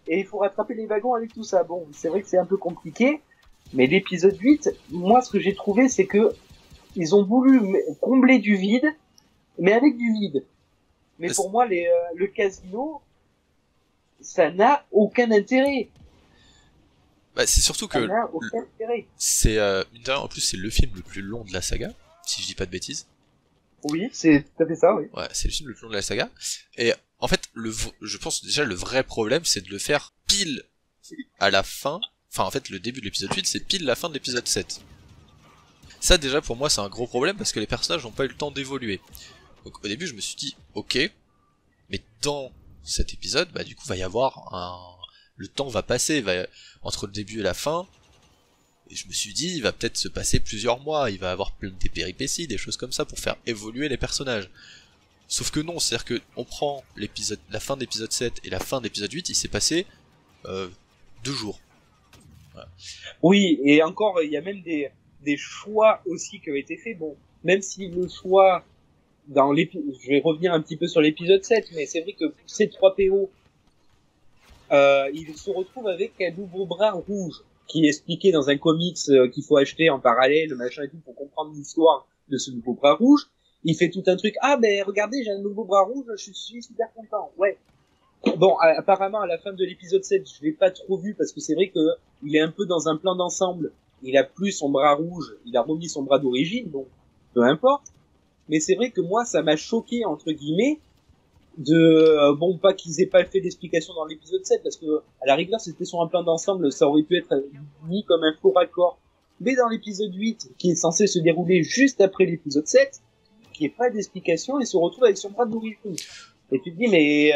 Et il faut rattraper les wagons avec tout ça. Bon, c'est vrai que c'est un peu compliqué, mais l'épisode 8, moi ce que j'ai trouvé c'est que ils ont voulu combler du vide, mais avec du vide. Mais pour moi, le casino, ça n'a aucun intérêt. Bah, c'est surtout que c'est en plus c'est le film le plus long de la saga, si je dis pas de bêtises. Oui, c'est tout à fait ça, oui. Ouais, c'est le film le plus long de la saga. Et en fait, je pense déjà le vrai problème, c'est de le faire pile à la fin. Enfin, en fait, le début de l'épisode 8, c'est pile la fin de l'épisode 7. Ça, déjà, pour moi, c'est un gros problème parce que les personnages n'ont pas eu le temps d'évoluer. Donc, au début, je me suis dit, ok, mais dans cet épisode, bah, du coup, va y avoir le temps va passer, entre le début et la fin. Et je me suis dit, il va peut-être se passer plusieurs mois, il va avoir plein des péripéties, des choses comme ça pour faire évoluer les personnages. Sauf que non, c'est-à-dire que on prend la fin de l'épisode 7 et la fin de l'épisode 8, il s'est passé 2 jours. Voilà. Oui, et encore, il y a même des choix aussi qui ont été faits. Bon, même si le choix je vais revenir un petit peu sur l'épisode 7, mais c'est vrai que C3PO, il se retrouve avec un nouveau bras rouge qui est expliqué dans un comics qu'il faut acheter en parallèle, machin et tout, pour comprendre l'histoire de ce nouveau bras rouge. Il fait tout un truc, regardez, j'ai un nouveau bras rouge, je suis super content. Ouais. Bon, apparemment, à la fin de l'épisode 7, je l'ai pas trop vu parce que c'est vrai que il est un peu dans un plan d'ensemble. Il a plus son bras rouge, il a remis son bras d'origine, donc peu importe. Mais c'est vrai que moi, ça m'a choqué, entre guillemets, bon, pas qu'ils aient pas fait d'explication dans l'épisode 7, parce que à la rigueur c'était sur un plan d'ensemble, ça aurait pu être mis comme un faux raccord. Mais dans l'épisode 8, qui est censé se dérouler juste après l'épisode 7, qui est pas d'explication, il se retrouve avec son bras d'origine. Et tu te dis, mais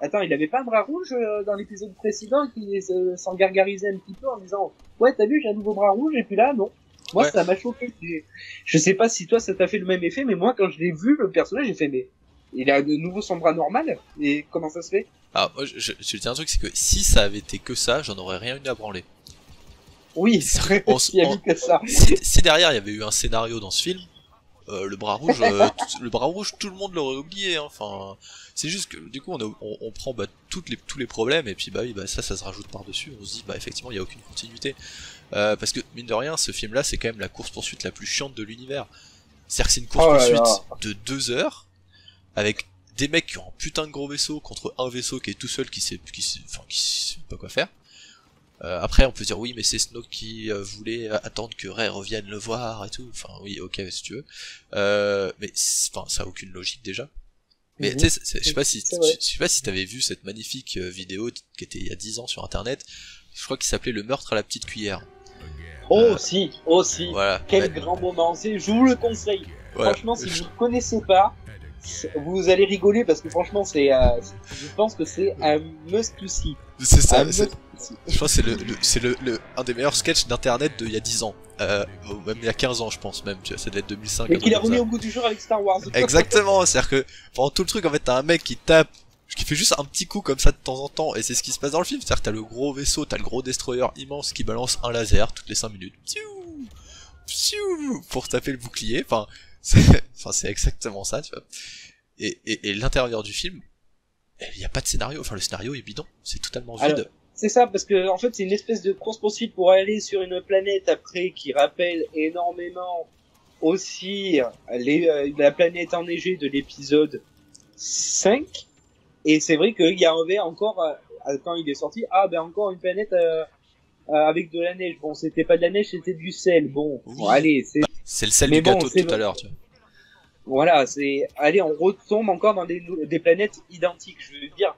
attends, il avait pas un bras rouge dans l'épisode précédent qui s'en gargarisait un petit peu en disant ouais, t'as vu, j'ai un nouveau bras rouge, et puis là, non. Moi, Ouais. ça m'a choqué. Je sais pas si toi, ça t'a fait le même effet, mais moi, quand je l'ai vu, le personnage, j'ai fait, mais il a de nouveau son bras normal, et comment ça se fait? Alors, moi, je te dis un truc, c'est que si ça avait été que ça, j'en aurais rien eu à branler. Oui, c'est vrai, On il y a on- vu que ça. Si derrière il y avait eu un scénario dans ce film, le bras rouge, le bras rouge, tout le monde l'aurait oublié. Hein. Enfin, c'est juste que du coup on prend tous les problèmes et puis bah oui, bah ça se rajoute par dessus. On se dit bah effectivement il y a aucune continuité. Parce que mine de rien, ce film-là c'est quand même la course poursuite la plus chiante de l'univers. C'est-à-dire que c'est une course Oh là poursuite là. de 2 heures avec des mecs qui ont un putain de gros vaisseau contre un vaisseau qui est tout seul qui sait pas quoi faire. Après on peut dire oui mais c'est Snoke qui voulait attendre que Rey revienne le voir et tout, enfin oui ok si tu veux, mais enfin ça a aucune logique déjà. Mais tu sais, je sais pas si t'avais vu cette magnifique vidéo qui était il y a 10 ans sur internet, je crois qu'il s'appelait le meurtre à la petite cuillère. Oh si, Voilà. quel Ouais, grand moment, je vous le conseille. voilà. Franchement, si vous ne connaissez pas, vous allez rigoler parce que franchement, je pense que c'est un must-to-see. C'est ça, Un must-to-see. je pense que c'est un des meilleurs sketchs d'internet d'il y a 10 ans. Même il y a 15 ans je pense même, tu vois, ça devait être 2005. Mais qu'il a comme ça. remis au goût du jour avec Star Wars. Exactement, c'est-à-dire que pendant tout le truc en fait t'as un mec qui tape, qui fait juste un petit coup comme ça de temps en temps et c'est ce qui se passe dans le film, c'est-à-dire que t'as le gros vaisseau, t'as le gros destroyer immense qui balance un laser toutes les 5 minutes. Psiou, psiou, pour taper le bouclier, c'est exactement ça, tu vois. Et l'intérieur du film, il n'y a pas de scénario, enfin le scénario est bidon, c'est totalement vide. Alors, c'est ça, parce que en fait, c'est une espèce de course-poursuite pour aller sur une planète après qui rappelle énormément aussi la planète enneigée de l'épisode 5. Et c'est vrai qu'il y avait encore, quand il est sorti, encore une planète avec de la neige. Bon, c'était pas de la neige, c'était du sel. Bon, Oui. bon allez, C'est le sel mais du bon, gâteau de tout à l'heure, tu vois. voilà, allez, on retombe encore dans des planètes identiques. Je veux dire,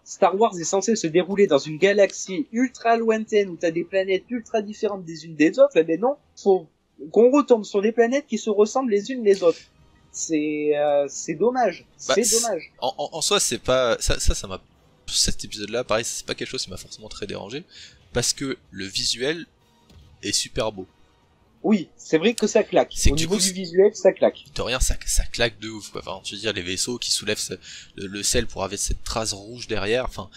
Star Wars est censé se dérouler dans une galaxie ultra lointaine où t'as des planètes ultra différentes des unes des autres. Eh ben non, faut qu'on retombe sur des planètes qui se ressemblent les unes les autres. C'est dommage. Bah, C'est dommage. En soi, c'est pas ça m'a cet épisode-là, pareil, c'est pas quelque chose qui m'a forcément très dérangé parce que le visuel est super beau. Oui, c'est vrai que ça claque. C'est que Au du niveau coup, du visuel, ça claque. De rien, ça claque de ouf, quoi. Enfin, tu veux dire, les vaisseaux qui soulèvent le sel pour avoir cette trace rouge derrière, enfin,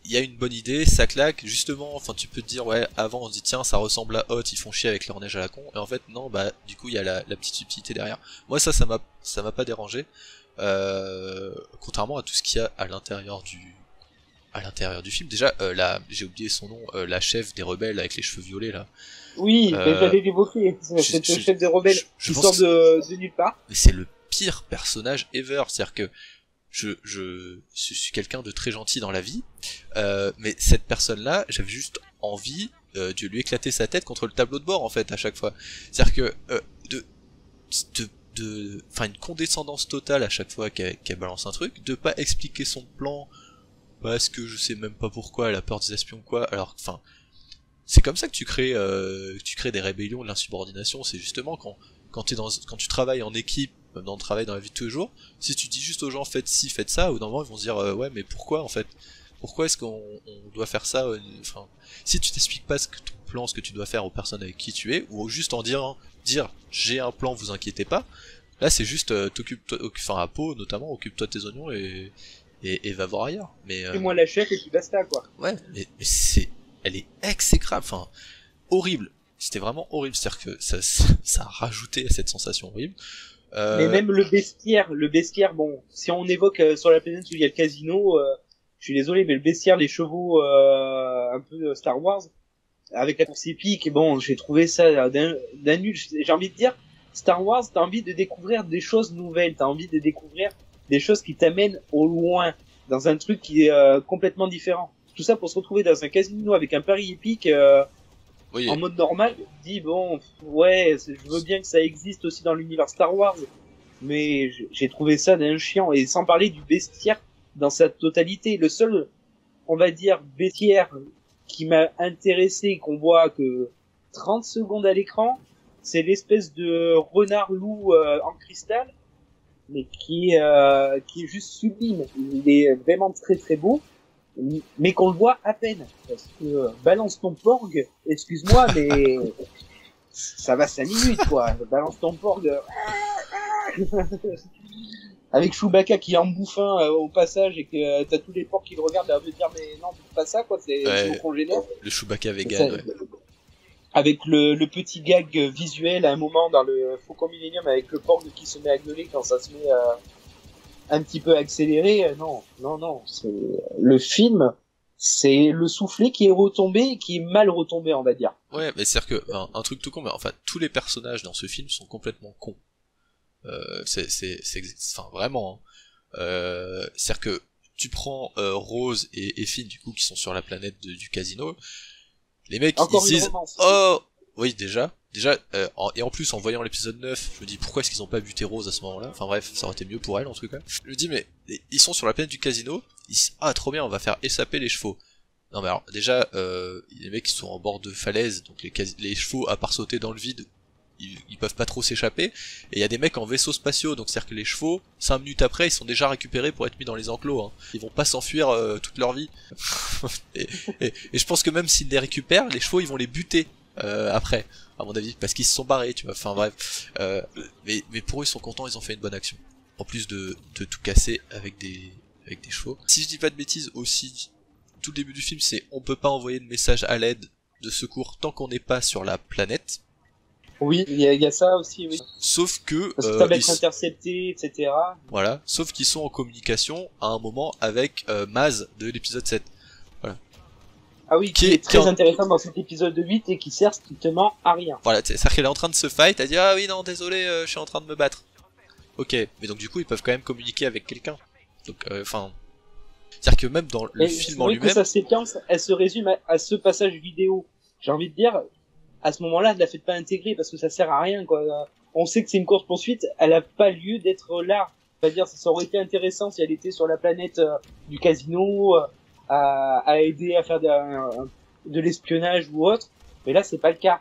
y a une bonne idée, ça claque, justement, enfin, tu peux te dire, ouais, avant, on se dit, tiens, ça ressemble à Hot, ils font chier avec leur neige à la con, et en fait, non, bah, du coup, il y a la petite subtilité derrière. Moi, ça m'a pas dérangé, contrairement à tout ce qu'il y a à l'intérieur du film. Déjà, j'ai oublié son nom, la chef des rebelles avec les cheveux violets, là. Oui, mais j'allais l'évoquer. Cette chef des rebelles je qui pense sort de nulle part. Mais c'est le pire personnage ever, c'est-à-dire que je suis quelqu'un de très gentil dans la vie, mais cette personne-là, j'avais juste envie de lui éclater sa tête contre le tableau de bord en fait à chaque fois. C'est-à-dire que enfin une condescendance totale à chaque fois qu'elle balance un truc, de pas expliquer son plan parce que je sais même pas pourquoi elle a peur des espions ou quoi. Alors enfin c'est comme ça que tu crées des rébellions, de l'insubordination. C'est justement quand tu travailles en équipe, même dans le travail, dans la vie de tous les jours, si tu dis juste aux gens faites ci, faites ça, au d'un moment ils vont se dire ouais mais pourquoi en fait, pourquoi est-ce qu'on doit faire ça, enfin si tu t'expliques pas ce que ton plan, ce que tu dois faire aux personnes avec qui tu es, ou juste en dire j'ai un plan, vous inquiétez pas. Là c'est juste enfin à Pau notamment, occupe-toi de tes oignons et va voir ailleurs. Mais Fais-moi la chef et puis basta quoi. ouais, mais elle est exécrable, enfin, horrible. C'était vraiment horrible, c'est-à-dire que ça a rajouté à cette sensation horrible. Mais même le bestiaire, bon, si on évoque sur la planète où il y a le casino, je suis désolé, mais le bestiaire, les chevaux, un peu Star Wars, avec la course épique, bon, j'ai trouvé ça d'un nul. J'ai envie de dire, Star Wars, t'as envie de découvrir des choses nouvelles, t'as envie de découvrir des choses qui t'amènent au loin, dans un truc qui est complètement différent. Tout ça pour se retrouver dans un casino avec un pari épique oui, en mode normal. Je dis bon, ouais, je veux bien que ça existe aussi dans l'univers Star Wars, mais j'ai trouvé ça d'un chiant, et sans parler du bestiaire dans sa totalité. Le seul, on va dire, bestiaire qui m'a intéressé, qu'on voit que 30 secondes à l'écran, c'est l'espèce de renard loup en cristal, mais qui est juste sublime. Il est vraiment très très beau, mais qu'on le voit à peine, parce que balance ton porg, excuse-moi, mais ça va 5 minutes, quoi. Balance ton porg. Avec Chewbacca qui est en bouffin au passage, et que t'as tous les porcs qui le regardent à me dire mais non, c'est pas ça, quoi, c'est mon congénère. Le Chewbacca vegan, ouais. Avec le petit gag visuel à un moment dans le Faucon Millenium, avec le porc qui se met à gueuler quand ça se met un petit peu accéléré. Non, c'est le film, c'est le soufflet qui est retombé, qui est mal retombé, on va dire. Ouais, mais c'est-à-dire que un truc tout con, mais enfin tous les personnages dans ce film sont complètement cons. Enfin vraiment. C'est-à-dire que tu prends Rose et Finn du coup qui sont sur la planète du casino. Les mecs Encore ils disent romance. oh oui déjà et en plus en voyant l'épisode 9 je me dis pourquoi est-ce qu'ils ont pas buté Rose à ce moment-là, enfin bref ça aurait été mieux pour elle en tout cas. Je me dis mais ils sont sur la planète du casino, ils disent ah trop bien on va faire échapper les chevaux. Non mais alors déjà les mecs ils sont en bord de falaise donc les chevaux à part sauter dans le vide ils peuvent pas trop s'échapper, et il y a des mecs en vaisseaux spatiaux, donc c'est-à-dire que les chevaux, 5 minutes après, ils sont déjà récupérés pour être mis dans les enclos, hein. Ils vont pas s'enfuir toute leur vie. et je pense que même s'ils les récupèrent, les chevaux ils vont les buter après, à mon avis, parce qu'ils se sont barrés, tu vois, enfin bref. Mais pour eux ils sont contents, ils ont fait une bonne action. En plus de tout casser avec des chevaux. Si je dis pas de bêtises aussi, tout le début du film c'est on peut pas envoyer de message à l'aide de secours tant qu'on n'est pas sur la planète. Oui, il y a ça aussi, oui. Sauf que parce que ça va être intercepté, etc. Voilà, sauf qu'ils sont en communication à un moment avec Maz de l'épisode 7. Voilà. Ah oui, qui est très intéressant dans cet épisode 8 et qui sert strictement à rien. Voilà, c'est-à-dire qu'elle est en train de se fight, elle dit ah oui non désolé, je suis en train de me battre. Ok, mais donc du coup ils peuvent quand même communiquer avec quelqu'un. Donc enfin, c'est-à-dire que même dans le film en lui-même, que sa séquence, elle se résume à ce passage vidéo. J'ai envie de dire, à ce moment-là, ne la faites pas intégrer parce que ça sert à rien, quoi. On sait que c'est une course-poursuite, elle a pas lieu d'être là. C'est-à-dire, ça aurait été intéressant si elle était sur la planète du casino, à aider à faire de l'espionnage ou autre. Mais là, c'est pas le cas.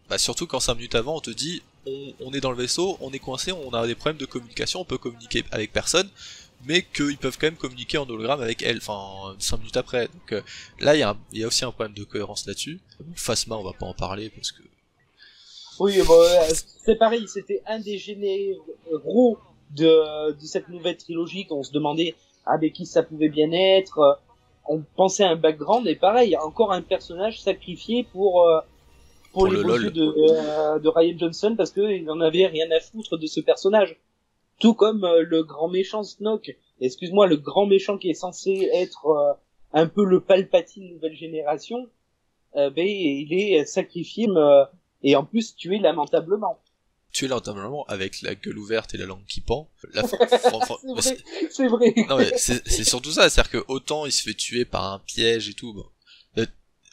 Bah surtout quand 5 minutes avant, on te dit, on est dans le vaisseau, on est coincé, on a des problèmes de communication, on peut communiquer avec personne, mais qu'ils peuvent quand même communiquer en hologramme avec elle, enfin 5 minutes après. Donc là il y a aussi un problème de cohérence là-dessus. Phasma on va pas en parler parce que... Oui, bon, c'est pareil, c'était un des généraux de cette nouvelle trilogie qu'on se demandait avec qui ça pouvait bien être. On pensait à un background et pareil, encore un personnage sacrifié pour les beaux yeux de Rian Johnson parce qu'il en avait rien à foutre de ce personnage. Tout comme le grand méchant Snoke. Excuse-moi, le grand méchant qui est censé être un peu le Palpatine nouvelle génération, il est sacrifié et en plus tué lamentablement. Tué lamentablement avec la gueule ouverte et la langue qui pend. C'est vrai. Non mais c'est surtout ça, c'est-à-dire que autant il se fait tuer par un piège et tout, bon.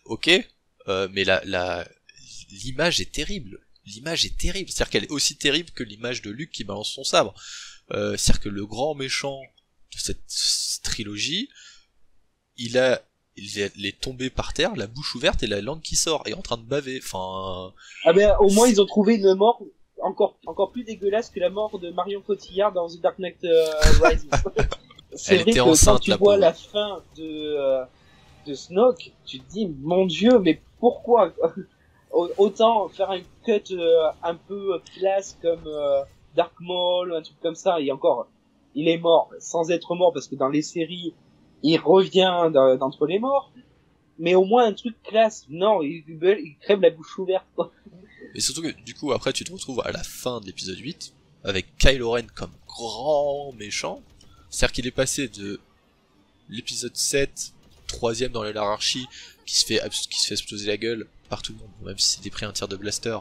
Ok, mais l'image est terrible. L'image est terrible, c'est-à-dire qu'elle est aussi terrible que l'image de Luke qui balance son sabre. C'est-à-dire que le grand méchant de cette trilogie, il est tombé par terre, la bouche ouverte et la langue qui sort, et en train de baver, enfin... Ah ben, au moins ils ont trouvé une mort encore plus dégueulasse que la mort de Marion Cotillard dans The Dark Knight Rises. C'est vrai que enceinte, quand tu vois la fin de Snoke, tu te dis, mon Dieu, mais pourquoi? Autant faire un cut un peu classe comme Dark Maul, un truc comme ça, et encore, il est mort sans être mort parce que dans les séries, il revient d'entre les morts, mais au moins un truc classe. Non, il crève la bouche ouverte, quoi. Et surtout que du coup après tu te retrouves à la fin de l'épisode 8 avec Kylo Ren comme grand méchant. C'est-à-dire qu'il est passé de l'épisode 7, troisième dans la hiérarchie, qui se fait exploser la gueule par tout le monde, même si c'était pris un tir de blaster,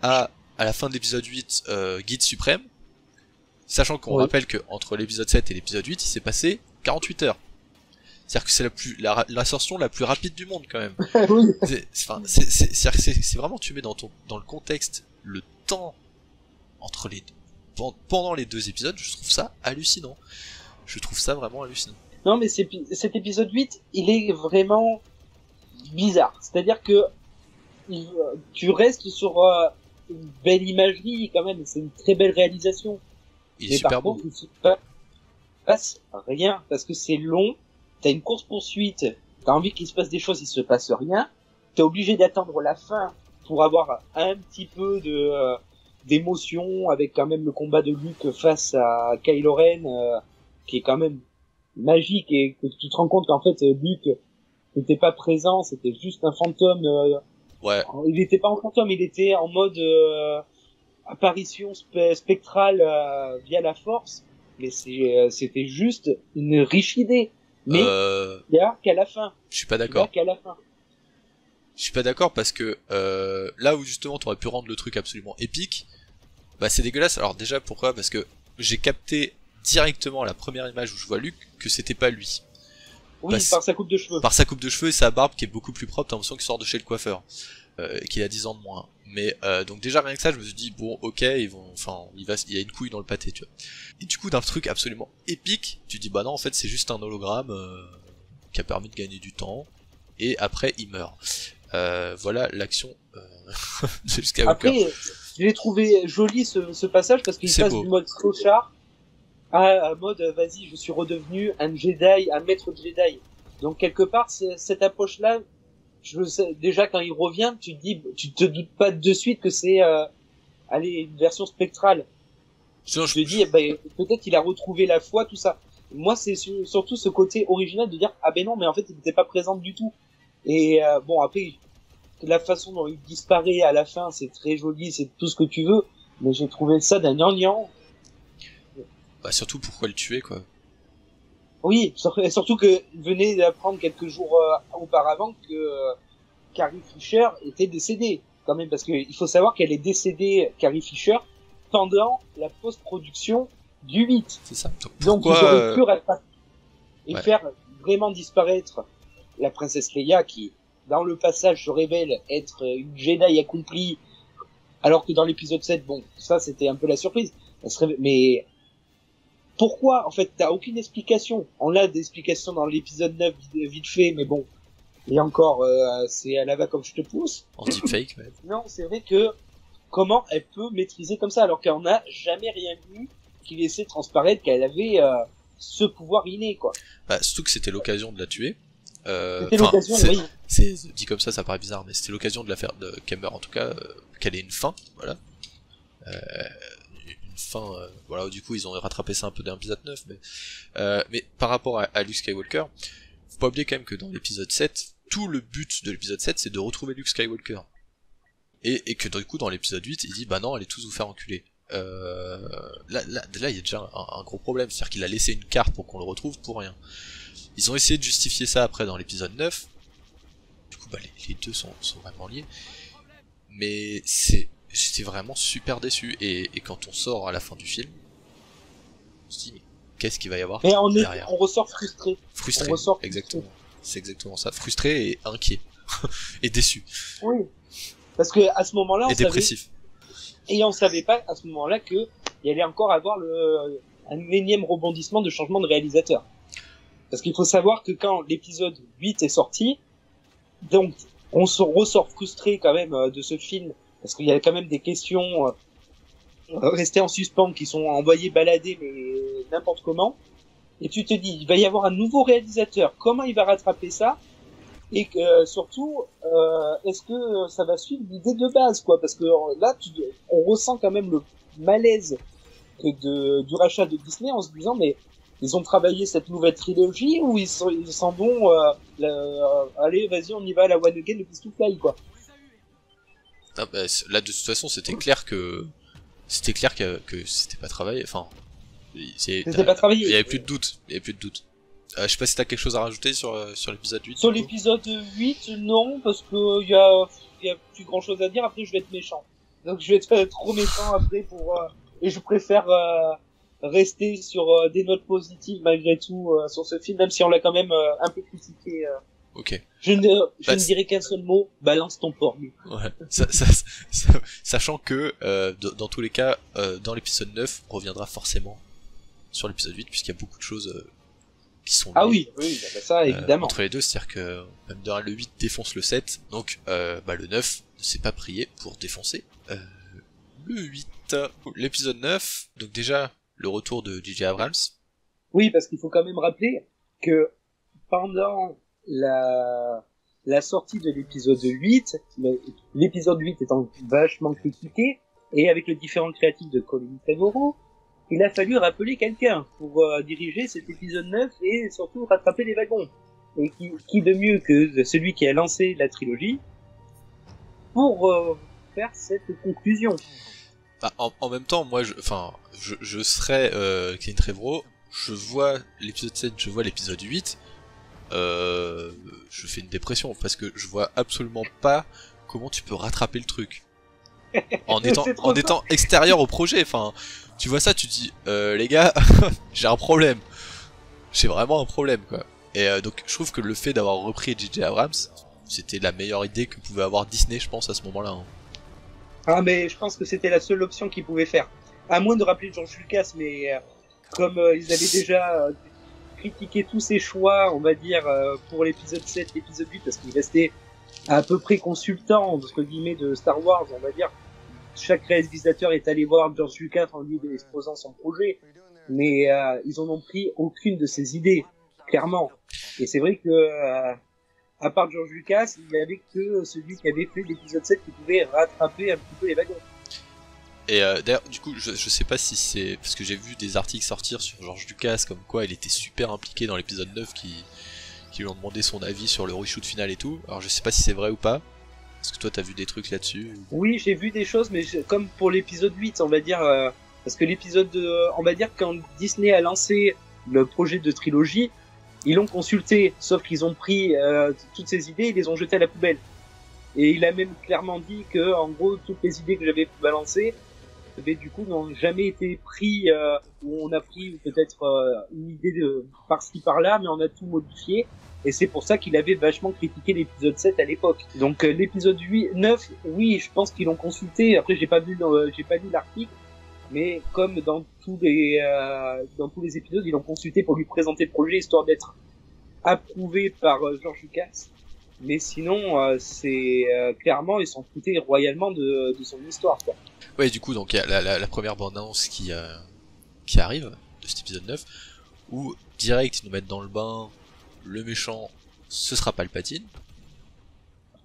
à la fin de l'épisode 8, guide suprême, sachant qu'on rappelle que entre l'épisode 7 et l'épisode 8, il s'est passé 48 heures. C'est-à-dire que c'est l'ascension la plus rapide du monde quand même. C'est vraiment, tu mets dans le contexte le temps entre les deux. pendant les 2 épisodes, je trouve ça hallucinant. Je trouve ça vraiment hallucinant. Non, mais cet épisode 8, il est vraiment bizarre. C'est-à-dire que tu restes sur une belle imagerie quand même, c'est une très belle réalisation. Il est super beau. Il se passe rien, parce que c'est long, t'as une course-poursuite, t'as envie qu'il se passe des choses, il se passe rien, t'es obligé d'attendre la fin pour avoir un petit peu d'émotion, avec quand même le combat de Luke face à Kylo Ren, qui est quand même magique, et que tu te rends compte qu'en fait Luke n'était pas présent, c'était juste un fantôme. Ouais. Il était pas en fantôme, il était en mode apparition spectrale via la force, mais c'était juste une riche idée. Mais il y a qu'à la fin. Je suis pas d'accord. Qu'à la fin. Je suis pas d'accord parce que là où justement t'aurais pu rendre le truc absolument épique, bah c'est dégueulasse. Alors déjà pourquoi? Parce que j'ai capté directement la première image où je vois Luke que c'était pas lui. Oui, par sa coupe de cheveux. Par sa coupe de cheveux et sa barbe qui est beaucoup plus propre, t'as l'impression qu'il sort de chez le coiffeur. Qu'il a 10 ans de moins. Mais donc déjà rien que ça, je me suis dit bon ok, il y a une couille dans le pâté, tu vois. Et du coup d'un truc absolument épique, tu dis bah non en fait c'est juste un hologramme qui a permis de gagner du temps. Et après il meurt. Voilà l'action de Skywalker. Après, j'ai trouvé joli ce passage parce qu'il passe du mode clochard à mode vas-y je suis redevenu un Jedi, un maître Jedi. Donc quelque part cette approche là, je sais déjà quand il revient, tu te doutes pas de suite que c'est une version spectrale. Je te dis peut-être il a retrouvé la foi, tout ça. Moi c'est surtout ce côté original de dire ah ben non mais en fait il n'était pas présent du tout. Et bon après la façon dont il disparaît à la fin c'est très joli, c'est tout ce que tu veux, mais j'ai trouvé ça d'un gnangnan. Bah surtout pourquoi le tuer quoi. Oui, surtout que venait d'apprendre quelques jours auparavant que Carrie Fisher était décédée quand même, parce qu'il faut savoir qu'elle est décédée, Carrie Fisher, pendant la post-production du 8. C'est ça. Donc ils auraient pu rattraper et faire vraiment disparaître la princesse Leia qui, dans le passage, se révèle être une Jedi accomplie, alors que dans l'épisode 7, bon, ça c'était un peu la surprise. Mais pourquoi? En fait, t'as aucune explication. On a des explications dans l'épisode 9 vite fait, mais bon. Et encore, c'est à la va comme je te pousse. En deepfake, même. Non, c'est vrai que comment elle peut maîtriser comme ça alors qu'on n'a jamais rien vu qui laissait transparaître qu'elle avait ce pouvoir inné, quoi. Bah, surtout que c'était l'occasion de la tuer. C'était l'occasion, oui. C'est dit comme ça paraît bizarre, mais c'était l'occasion de la faire, qu'elle meure en tout cas, qu'elle ait une fin, voilà. Une fin, voilà, du coup ils ont rattrapé ça un peu dans l'épisode 9, mais par rapport à Luke Skywalker, faut pas oublier quand même que dans l'épisode 7, tout le but de l'épisode 7 c'est de retrouver Luke Skywalker. Et que du coup dans l'épisode 8, il dit bah non, allez tous vous faire enculer. Là il y a déjà un gros problème, c'est-à-dire qu'il a laissé une carte pour qu'on le retrouve pour rien. Ils ont essayé de justifier ça après dans l'épisode 9, du coup bah les deux sont vraiment liés, mais j'étais vraiment super déçu, et quand on sort à la fin du film, on se dit mais qu'est-ce qu'il va y avoir derrière. On ressort frustré. Frustré, exactement. C'est exactement ça, frustré et inquiet. Et déçu. Oui. Parce que à ce moment-là, dépressif. Et on savait pas à ce moment-là que il allait encore avoir un énième rebondissement de changement de réalisateur. Parce qu'il faut savoir que quand l'épisode 8 est sorti, donc on se ressort frustré quand même de ce film, parce qu'il y a quand même des questions restées en suspens qui sont envoyées balader mais n'importe comment. Et tu te dis, il va y avoir un nouveau réalisateur, comment il va rattraper ça? Et surtout, est-ce que ça va suivre l'idée de base, quoi? Parce que là, on ressent quand même le malaise du rachat de Disney en se disant, mais ils ont travaillé cette nouvelle trilogie ou ils s'en vont, allez, vas-y, on y va à la one again, le to fly, quoi. Ah bah, là, de toute façon, c'était clair que c'était pas travaillé, enfin, c'était pas travaillé. Il y avait plus de doute, je sais pas si t'as quelque chose à rajouter sur l'épisode 8. Sur l'épisode 8, non, parce que y a plus grand chose à dire. Après, je vais être méchant. Donc, je vais être trop méchant après et je préfère rester sur des notes positives malgré tout sur ce film, même si on l'a quand même un peu critiqué Ok. Je ne dirai qu'un seul mot, balance ton porc. Ouais. Sachant que, dans tous les cas, dans l'épisode 9, on reviendra forcément sur l'épisode 8, puisqu'il y a beaucoup de choses qui sont liées. Oui, ça, évidemment. Entre les deux, c'est-à-dire que, même de le 8 défonce le 7, donc, le 9 ne s'est pas prié pour défoncer, le 8. L'épisode 9, donc déjà, le retour de J.J. Abrams. Oui, parce qu'il faut quand même rappeler que pendant la sortie de l'épisode 8, l'épisode 8 étant vachement critiqué, et avec le différent créatif de Colin Trevorrow, il a fallu rappeler quelqu'un pour diriger cet épisode 9 et surtout rattraper les wagons. Et qui de mieux que celui qui a lancé la trilogie pour faire cette conclusion. En même temps, moi, je serais Colin Trevorrow, je vois l'épisode 7, je vois l'épisode 8, je fais une dépression parce que je vois absolument pas comment tu peux rattraper le truc en étant extérieur au projet. Enfin, tu vois ça, tu dis les gars, j'ai un problème, j'ai vraiment un problème quoi. Et donc je trouve que le fait d'avoir repris J.J. Abrams, c'était la meilleure idée que pouvait avoir Disney, je pense, à ce moment-là. Hein. Ah, mais je pense que c'était la seule option qu'ils pouvaient faire, à moins de rappeler George Lucas, mais comme ils avaient déjà critiqué tous ses choix, on va dire, pour l'épisode 7, l'épisode 8, parce qu'il restait à peu près consultant, entre guillemets, de Star Wars, on va dire. Chaque réalisateur est allé voir George Lucas en lui exposant son projet, mais ils en ont pris aucune de ses idées, clairement. Et c'est vrai que, à part George Lucas, il n'y avait que celui qui avait fait l'épisode 7 qui pouvait rattraper un petit peu les wagons. Et d'ailleurs, du coup, je sais pas si c'est... Parce que j'ai vu des articles sortir sur George Lucas, comme quoi il était super impliqué dans l'épisode 9, qui lui ont demandé son avis sur le reshoot final et tout. Alors je sais pas si c'est vrai ou pas. Est-ce que toi t'as vu des trucs là-dessus? Oui, j'ai vu des choses, mais comme pour l'épisode 8, on va dire... parce que l'épisode... on va dire quand Disney a lancé le projet de trilogie, ils l'ont consulté, sauf qu'ils ont pris toutes ces idées et les ont jetées à la poubelle. Et il a même clairement dit que, en gros, toutes les idées que j'avais balancées, du coup, n'ont jamais été pris, ou on a pris peut-être une idée de par-ci par-là, mais on a tout modifié. Et c'est pour ça qu'il avait vachement critiqué l'épisode 7 à l'époque. Donc l'épisode 9, oui, je pense qu'ils l'ont consulté. Après, j'ai pas lu l'article, mais comme dans tous les épisodes, ils l'ont consulté pour lui présenter le projet, histoire d'être approuvé par George Lucas. Mais sinon, c'est clairement, ils s'en foutaient royalement de son histoire, quoi. Ouais, du coup, donc il y a la première bande-annonce qui arrive de cet épisode 9, où direct ils nous mettent dans le bain, le méchant, ce sera Palpatine.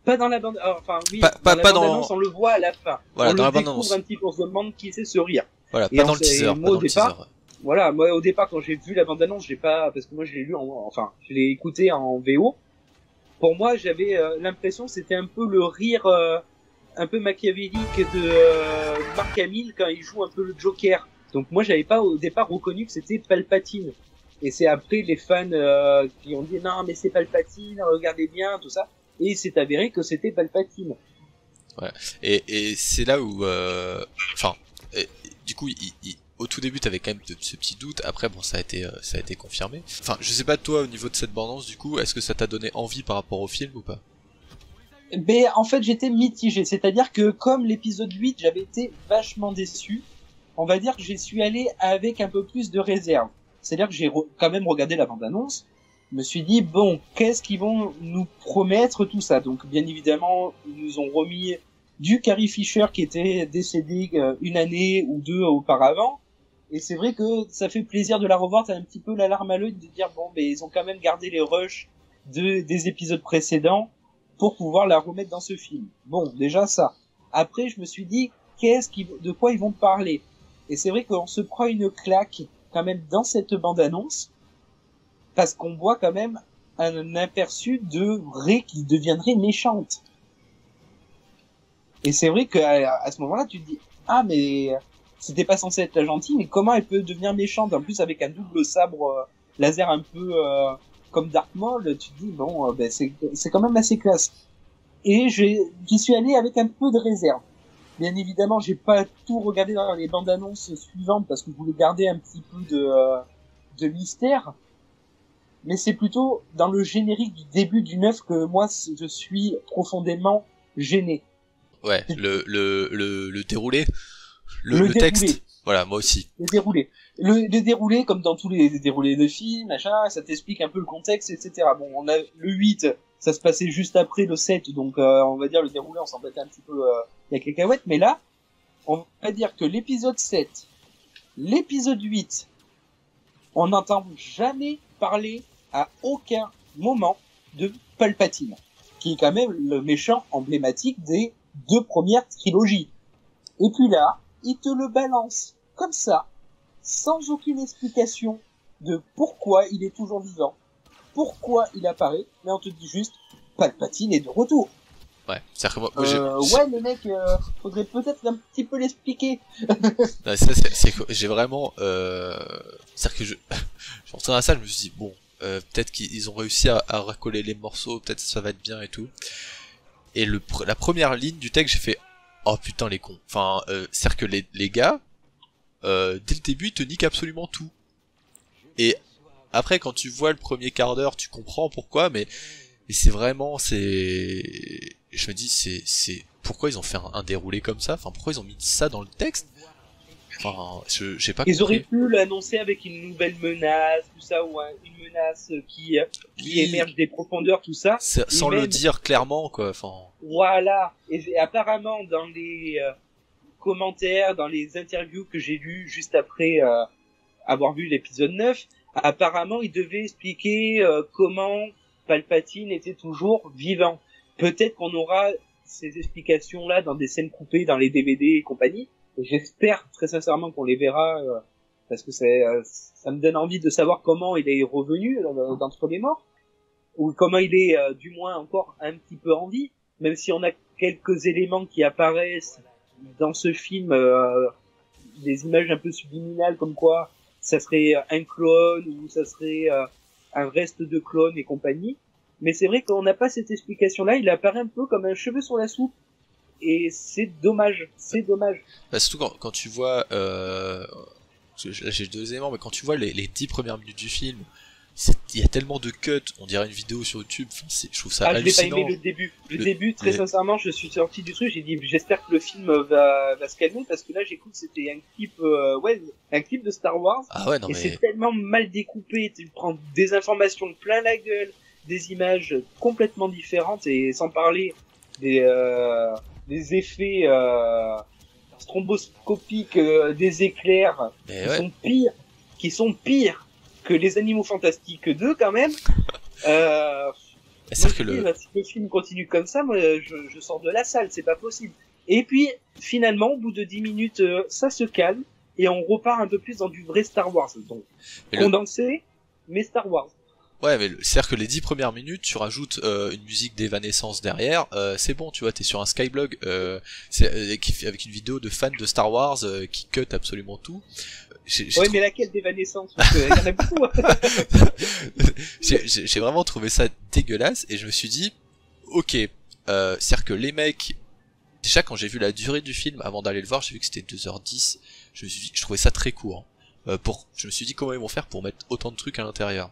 Pas dans la bande, enfin oui, pas dans la pas bande-annonce, on le voit à la fin. Voilà, on dans le la bande-annonce. découvre un petit peu, on se demande qui c'est ce rire. Voilà, Et pas dans le teaser. Moi, au départ, voilà, moi au départ quand j'ai vu la bande-annonce, j'ai pas, parce que moi je l'ai lu je l'ai écouté en VO. Pour moi, j'avais l'impression que c'était un peu le rire un peu machiavélique de Mark Hamill quand il joue un peu le Joker. Donc moi, j'avais pas au départ reconnu que c'était Palpatine. Et c'est après les fans qui ont dit non mais c'est Palpatine, regardez bien, tout ça. Et il s'est avéré que c'était Palpatine. Ouais. Et c'est là où, du coup, au tout début, t'avais quand même ce petit doute. Après, bon, ça a été confirmé. Enfin, je sais pas toi, au niveau de cette bande-annonce, du coup, est-ce que ça t'a donné envie par rapport au film ou pas? Mais en fait, j'étais mitigé. C'est-à-dire que comme l'épisode 8, j'avais été vachement déçu. On va dire que j'y suis allé avec un peu plus de réserve. C'est-à-dire que j'ai quand même regardé la bande-annonce. Je me suis dit, bon, qu'est-ce qu'ils vont nous promettre, tout ça. Donc, bien évidemment, ils nous ont remis du Carrie Fisher qui était décédé une année ou deux auparavant. Et c'est vrai que ça fait plaisir de la revoir. T'as un petit peu la larme à l'œil de dire, bon, mais ils ont quand même gardé les rushs des épisodes précédents pour pouvoir la remettre dans ce film. Bon, déjà ça. Après, je me suis dit, de quoi ils vont parler? Et c'est vrai qu'on se prend une claque quand même dans cette bande-annonce, parce qu'on voit quand même un aperçu de Rey qui deviendrait méchante. Et c'est vrai qu'à ce moment-là, tu te dis, ah mais c'était pas censé être la gentille, mais comment elle peut devenir méchante? En plus avec un double sabre laser un peu comme Darth Maul, tu te dis bon, c'est quand même assez classe. Et j'y suis allé avec un peu de réserve. Bien évidemment, j'ai pas tout regardé dans les bandes annonces suivantes parce que je voulais garder un petit peu de mystère. mais c'est plutôt dans le générique du début du 9 que moi je suis profondément gêné. Ouais, le déroulé, Le texte. déroulé. Voilà, moi aussi. Le déroulé. Le déroulé, comme dans tous les déroulés de films, machin, ça t'explique un peu le contexte, etc. Bon, on a le 8, ça se passait juste après le 7, donc on va dire le déroulé, on s'en battait un petit peu la cacahuète, mais là, on va dire que l'épisode 7, l'épisode 8, on n'entend jamais parler à aucun moment de Palpatine, qui est quand même le méchant emblématique des 2 premières trilogies. Et puis là, il te le balance comme ça, sans aucune explication de pourquoi il est toujours vivant, pourquoi il apparaît, mais on te dit juste Palpatine est de retour. Ouais, c'est-à-dire que moi ouais, le mec, faudrait peut-être un petit peu l'expliquer. non, ça, c'est que j'ai vraiment c'est-à-dire que je en retournant à ça, je me suis dit bon, peut-être qu'ils ont réussi à racoler les morceaux, peut-être ça va être bien et tout. Et la première ligne du texte, j'ai fait oh putain les cons. Enfin, c'est-à-dire que les gars dès le début, ils te niquent absolument tout. Et après, quand tu vois le premier quart d'heure, tu comprends pourquoi, mais c'est vraiment, je me dis, c'est pourquoi ils ont fait un déroulé comme ça. Enfin, pourquoi ils ont mis ça dans le texte. Enfin, j'ai pas compris. Ils auraient pu l'annoncer avec une nouvelle menace, tout ça, ou une menace qui émerge des profondeurs, tout ça. Sans le dire clairement, quoi. Enfin. Voilà. Et apparemment, dans les commentaires, dans les interviews que j'ai lues juste après avoir vu l'épisode 9, apparemment, il devait expliquer comment Palpatine était toujours vivant. Peut-être qu'on aura ces explications-là dans des scènes coupées, dans les DVD et compagnie. J'espère très sincèrement qu'on les verra, parce que ça me donne envie de savoir comment il est revenu d'entre les morts, ou comment il est du moins encore un petit peu en vie, même si on a quelques éléments qui apparaissent dans ce film, des images un peu subliminales comme quoi ça serait un clone ou ça serait un reste de clone et compagnie. Mais c'est vrai qu'on n'a pas cette explication-là, il apparaît un peu comme un cheveu sur la soupe. Et c'est dommage, c'est dommage. Bah, surtout quand tu vois, là j'ai 2 éléments, mais quand tu vois les 10 premières minutes du film, il y a tellement de cuts, on dirait une vidéo sur YouTube, je trouve ça hallucinant. Je l'ai pas aimé le début. Le début, très sincèrement, je suis sorti du truc, j'ai dit j'espère que le film va se calmer, parce que là j'écoute, c'était un clip, un clip de Star Wars. Ah ouais, non, et mais... c'est tellement mal découpé, tu prends des informations plein la gueule, des images complètement différentes, et sans parler des effets stromboscopiques, des éclairs qui sont pires que les Animaux Fantastiques 2 quand même. C'est que si le film continue comme ça, moi je sors de la salle, c'est pas possible. Et puis finalement, au bout de 10 minutes, ça se calme et on repart un peu plus dans du vrai Star Wars, donc condensé, mais Star Wars. Ouais, mais c'est-à-dire que les 10 premières minutes, tu rajoutes une musique d'Evanescence derrière, c'est bon, tu vois, t'es sur un Skyblog, avec une vidéo de fans de Star Wars qui cut absolument tout. Mais laquelle d'Evanescence? Parce qu'il y en a beaucoup. J'ai vraiment trouvé ça dégueulasse, et je me suis dit, ok, c'est-à-dire que les mecs, déjà quand j'ai vu la durée du film, avant d'aller le voir, j'ai vu que c'était 2h10, je trouvais ça très court. Je me suis dit comment ils vont faire pour mettre autant de trucs à l'intérieur.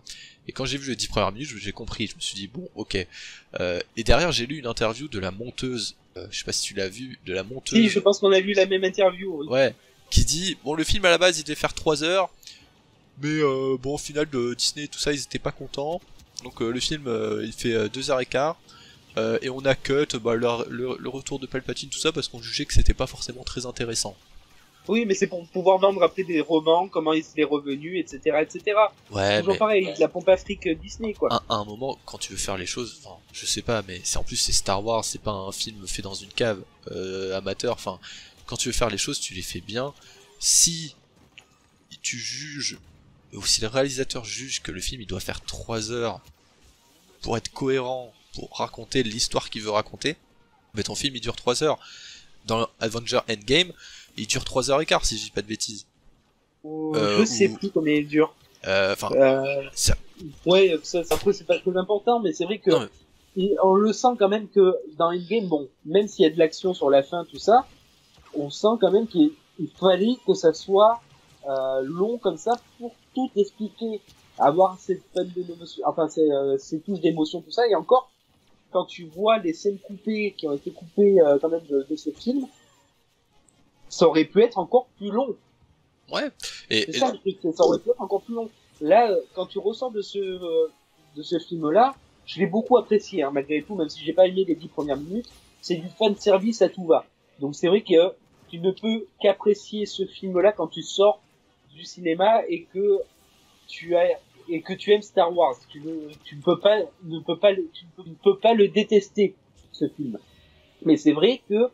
Et quand j'ai vu les 10 premières minutes, j'ai compris, je me suis dit bon, ok. Et derrière, j'ai lu une interview de la monteuse, je sais pas si tu l'as vu, de la monteuse. Si, je pense qu'on a vu la même interview, oui. Ouais, qui dit, bon, le film à la base, il devait faire 3 heures, mais bon, au final, de Disney et tout ça, ils étaient pas contents. Donc le film, il fait 2h15, et on a cut le retour de Palpatine, tout ça, parce qu'on jugeait que c'était pas forcément très intéressant. Oui, mais c'est pour pouvoir vendre après des romans, comment il est revenu, etc., etc. Ouais, toujours pareil, la pompe afrique Disney, quoi. À un moment, quand tu veux faire les choses, enfin, je sais pas, mais en plus c'est Star Wars, c'est pas un film fait dans une cave amateur. Enfin, quand tu veux faire les choses, tu les fais bien. Si tu juges, ou si le réalisateur juge que le film il doit faire 3 heures pour être cohérent, pour raconter l'histoire qu'il veut raconter, mais ton film il dure 3 heures. Dans Avengers Endgame, il dure 3h15 si je dis pas de bêtises. Je sais plus combien il dure. Ouais, après c'est pas très important, mais c'est vrai que on le sent quand même que dans Endgame, bon, même s'il y a de l'action sur la fin, tout ça, on sent quand même qu'il fallait que ça soit long comme ça pour tout expliquer. avoir cette peine d'émotion, enfin ces touches d'émotion, tout ça, et encore, quand tu vois les scènes coupées qui ont été coupées quand même de ce film, ça aurait pu être encore plus long. Ouais. C'est ça le truc, ça aurait pu être encore plus long. Là, quand tu ressors de ce film-là, je l'ai beaucoup apprécié, hein, malgré tout, même si j'ai pas aimé les 10 premières minutes, c'est du fan service à tout va. Donc c'est vrai que tu ne peux qu'apprécier ce film-là quand tu sors du cinéma et que tu aimes Star Wars. Tu ne peux pas le détester, ce film. Mais c'est vrai que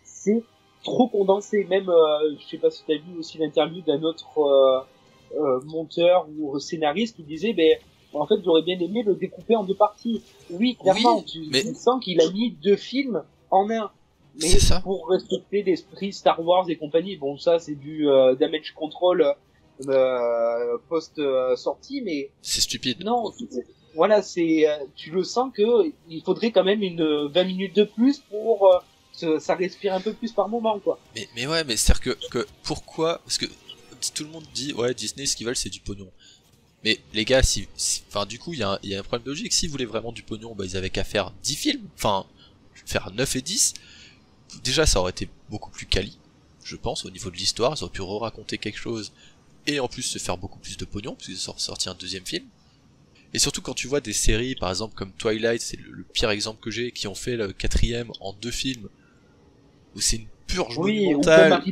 c'est trop condensé. Même, je sais pas si tu as vu aussi l'interview d'un autre monteur ou scénariste qui disait, ben, en fait, j'aurais bien aimé le découper en deux parties. Oui, clairement, mais... tu sens qu'il a mis 2 films en un. Mais ça. pour respecter l'esprit Star Wars et compagnie, bon, ça, c'est du damage control post-sortie, mais... C'est stupide. Non, voilà, c'est tu le sens que il faudrait quand même une 20 minutes de plus pour... ça respire un peu plus par moment, quoi. Mais ouais, mais c'est-à-dire que pourquoi... Parce que tout le monde dit, ouais, Disney, ce qu'ils veulent, c'est du pognon. Mais les gars, enfin, du coup, il y a un problème de logique. S'ils voulaient vraiment du pognon, bah, ils avaient qu'à faire 10 films. Enfin, faire 9 et 10. Déjà, ça aurait été beaucoup plus quali, je pense, au niveau de l'histoire. Ils auraient pu re-raconter quelque chose. Et en plus, se faire beaucoup plus de pognon, parce qu'ils ont sorti un deuxième film. Et surtout, quand tu vois des séries, par exemple, comme Twilight, c'est le pire exemple que j'ai, qui ont fait le 4ème en 2 films, où c'est une purge monumentale.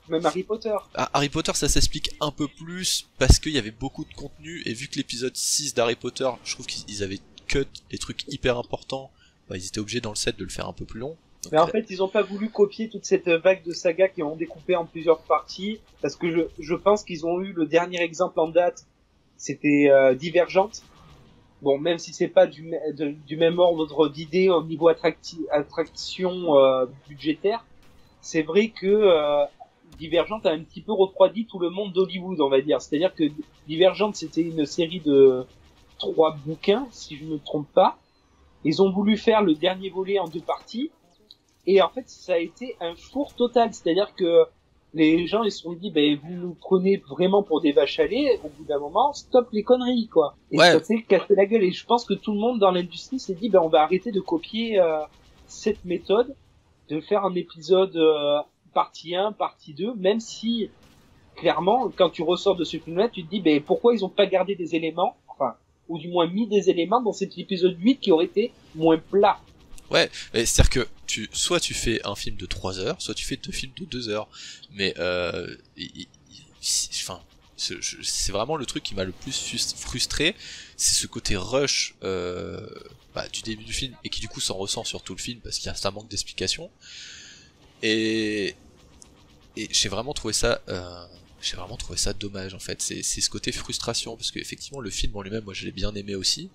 Même Harry Potter. Ah, Harry Potter, ça s'explique un peu plus parce qu'il y avait beaucoup de contenu, et vu que l'épisode 6 d'Harry Potter, je trouve qu'ils avaient cut des trucs hyper importants, bah, ils étaient obligés dans le set de le faire un peu plus long. Donc, mais en fait, ils ont pas voulu copier toute cette vague de sagas qui ont découpé en plusieurs parties, parce que je pense qu'ils ont eu le dernier exemple en date, c'était Divergente. Bon, même si c'est pas du même ordre d'idée au niveau attraction budgétaire, c'est vrai que Divergente a un petit peu refroidi tout le monde d'Hollywood, on va dire. C'est-à-dire que Divergente, c'était une série de 3 bouquins, si je ne me trompe pas. Ils ont voulu faire le dernier volet en 2 parties, et en fait, ça a été un four total. C'est-à-dire que les gens, ils se sont dit, ben, vous nous prenez vraiment pour des vaches à lait. Au bout d'un moment, stop les conneries, quoi. Et ouais. ça s'est cassé la gueule. Et je pense que tout le monde dans l'industrie s'est dit, ben, on va arrêter de copier cette méthode, de faire un épisode partie 1, partie 2, même si, clairement, quand tu ressors de ce film-là, tu te dis, ben, pourquoi ils ont pas gardé des éléments, enfin, ou du moins mis des éléments dans cet épisode 8 qui aurait été moins plat. Ouais, c'est-à-dire que soit tu fais un film de 3 heures, soit tu fais 2 films de 2 heures. Mais enfin, c'est vraiment le truc qui m'a le plus frustré, c'est ce côté rush du début du film, et qui du coup s'en ressent sur tout le film parce qu'il y a un manque d'explication. Et j'ai vraiment trouvé ça dommage en fait. C'est ce côté frustration, parce que effectivement le film en lui-même, moi je l'ai bien aimé aussi.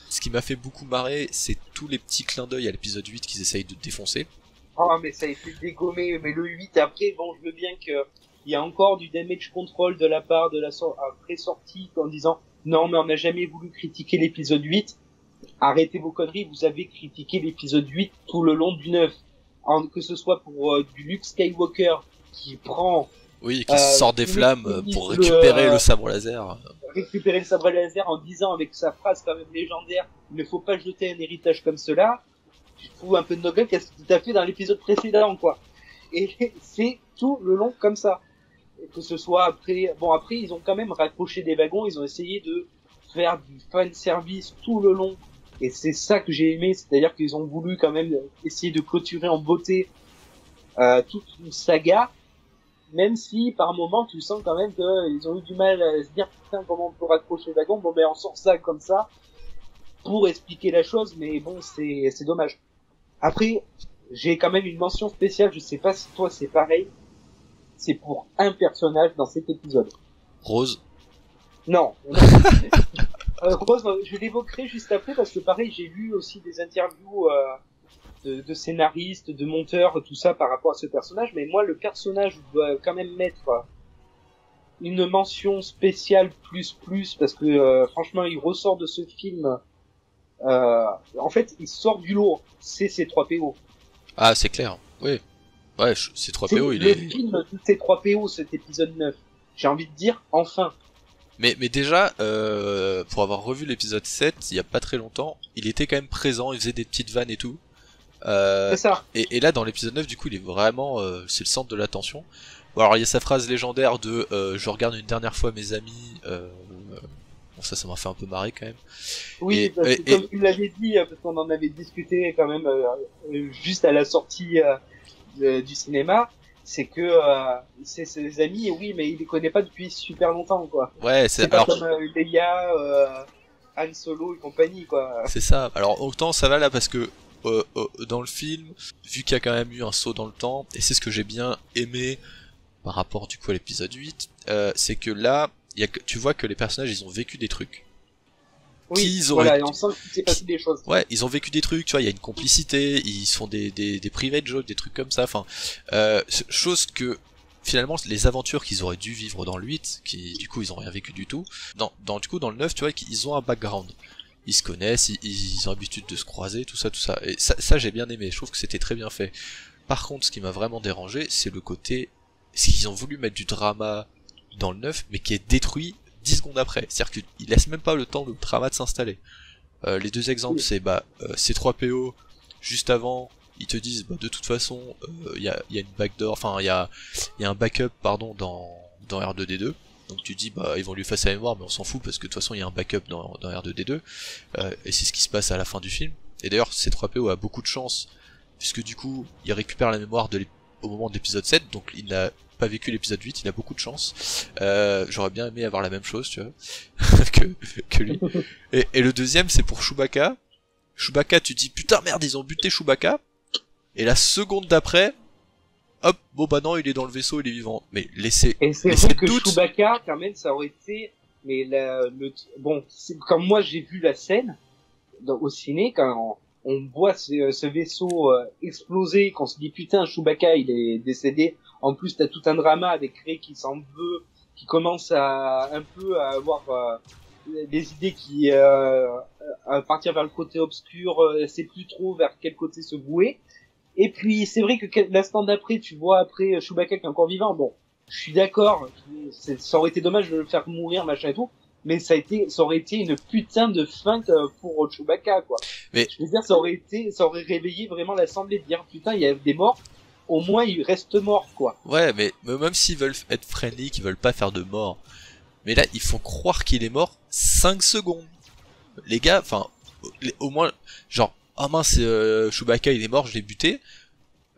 Ce qui m'a fait beaucoup marrer, c'est tous les petits clins d'œil à l'épisode 8 qu'ils essayent de défoncer. Oh, mais ça a été dégommé. Mais le 8, après, bon, je veux bien qu'il y a encore du damage control de la part de la pré-sortie en disant non, mais on n'a jamais voulu critiquer l'épisode 8. Arrêtez vos conneries, vous avez critiqué l'épisode 8 tout le long du 9. Que ce soit pour du Luke Skywalker qui prend... Oui, qui sort des flammes pour récupérer le sabre laser. Récupérer le sabre laser en disant avec sa phrase quand même légendaire, il ne faut pas jeter un héritage comme cela. Tu te fous un peu de nos gueules, qu'est-ce que tu as fait dans l'épisode précédent, quoi. Et c'est tout le long comme ça. Et que ce soit après, bon après ils ont quand même raccroché des wagons, ils ont essayé de faire du fan service tout le long. Et c'est ça que j'ai aimé, c'est-à-dire qu'ils ont voulu quand même essayer de clôturer en beauté toute une saga. Même si par moment tu sens quand même qu'ils ont eu du mal à se dire putain comment on peut raccrocher le wagon, bon ben on sort ça comme ça pour expliquer la chose, mais bon c'est dommage. Après j'ai quand même une mention spéciale, je sais pas si toi c'est pareil, c'est pour un personnage dans cet épisode. Rose. Non. Rose, je l'évoquerai juste après parce que pareil j'ai lu aussi des interviews de scénaristes, de monteurs, tout ça par rapport à ce personnage, mais moi le personnage doit quand même mettre une mention spéciale plus parce que franchement il ressort de ce film, en fait il sort du lot, c'est C3PO. Ah c'est clair, oui. Ouais, C3PO il est... est... Le film de C3PO, cet épisode 9, j'ai envie de dire enfin. Mais déjà, pour avoir revu l'épisode 7, il y a pas très longtemps, il était quand même présent, il faisait des petites vannes et tout. C'est ça. Et là, dans l'épisode 9, du coup, il est vraiment... c'est le centre de l'attention. Bon, alors, il y a sa phrase légendaire de je regarde une dernière fois mes amis. Bon, ça m'a fait un peu marrer quand même. Oui, parce que comme tu l'avais dit, parce qu'on en avait discuté quand même juste à la sortie du cinéma, c'est que c'est ses amis, oui, mais il les connaît pas depuis super longtemps, quoi. Ouais, c'est pas comme Leia, Han Solo et compagnie, quoi. C'est ça. Alors autant ça va là parce que dans le film, vu qu'il y a quand même eu un saut dans le temps, et c'est ce que j'ai bien aimé par rapport du coup à l'épisode 8, c'est que là, tu vois que les personnages ils ont vécu des trucs. Oui, voilà, et on sent qu'il s'est passé des choses. Ouais, ils ont vécu des trucs, tu vois, il y a une complicité, ils se font des private jokes, des trucs comme ça, enfin, chose que finalement les aventures qu'ils auraient dû vivre dans le 8, qui du coup ils ont rien vécu du tout, du coup dans le 9, tu vois, ils ont un background. Ils se connaissent, ils ont l'habitude de se croiser, tout ça. Et ça j'ai bien aimé, je trouve que c'était très bien fait. Par contre, ce qui m'a vraiment dérangé, c'est le côté, c'est qu'ils ont voulu mettre du drama dans le 9, mais qui est détruit 10 secondes après. C'est-à-dire qu'ils laissent même pas le temps de drama de s'installer. Les deux exemples, c'est C3PO, juste avant, ils te disent de toute façon, il y a une backdoor, enfin il y a un backup pardon dans R2D2. Donc tu dis ils vont lui effacer la mémoire, mais on s'en fout parce que de toute façon il y a un backup dans R2D2, et c'est ce qui se passe à la fin du film. Et d'ailleurs C3PO a beaucoup de chance puisque du coup il récupère la mémoire au moment de l'épisode 7, donc il n'a pas vécu l'épisode 8, il a beaucoup de chance. J'aurais bien aimé avoir la même chose, tu vois, que lui. Et le deuxième, c'est pour Chewbacca. Chewbacca, tu dis putain merde, ils ont buté Chewbacca. Et la seconde d'après, hop, bon bah non, il est dans le vaisseau, il est vivant. Mais laissez. Et c'est vrai que Chewbacca, quand même, ça aurait été. Mais bon, comme moi j'ai vu la scène au ciné, quand on voit ce vaisseau exploser, qu'on se dit putain, Chewbacca il est décédé. En plus, t'as tout un drama avec Rey qui s'en veut, qui commence à un peu à avoir des idées qui à partir vers le côté obscur, c'est plus trop vers quel côté se vouer. Et puis c'est vrai que l'instant d'après, tu vois après Chewbacca qui est encore vivant. Bon, je suis d'accord, ça aurait été dommage de le faire mourir machin et tout, mais ça aurait été une putain de fin pour Chewbacca, quoi. Mais je veux dire, ça aurait réveillé vraiment l'assemblée de dire putain, il y a des morts. Au moins il reste mort, quoi. Ouais, mais même s'ils veulent être friendly, qu'ils veulent pas faire de mort, mais là ils font croire qu'il est mort 5 secondes. Les gars, enfin, au moins, genre, ah mince, Chewbacca il est mort, je l'ai buté,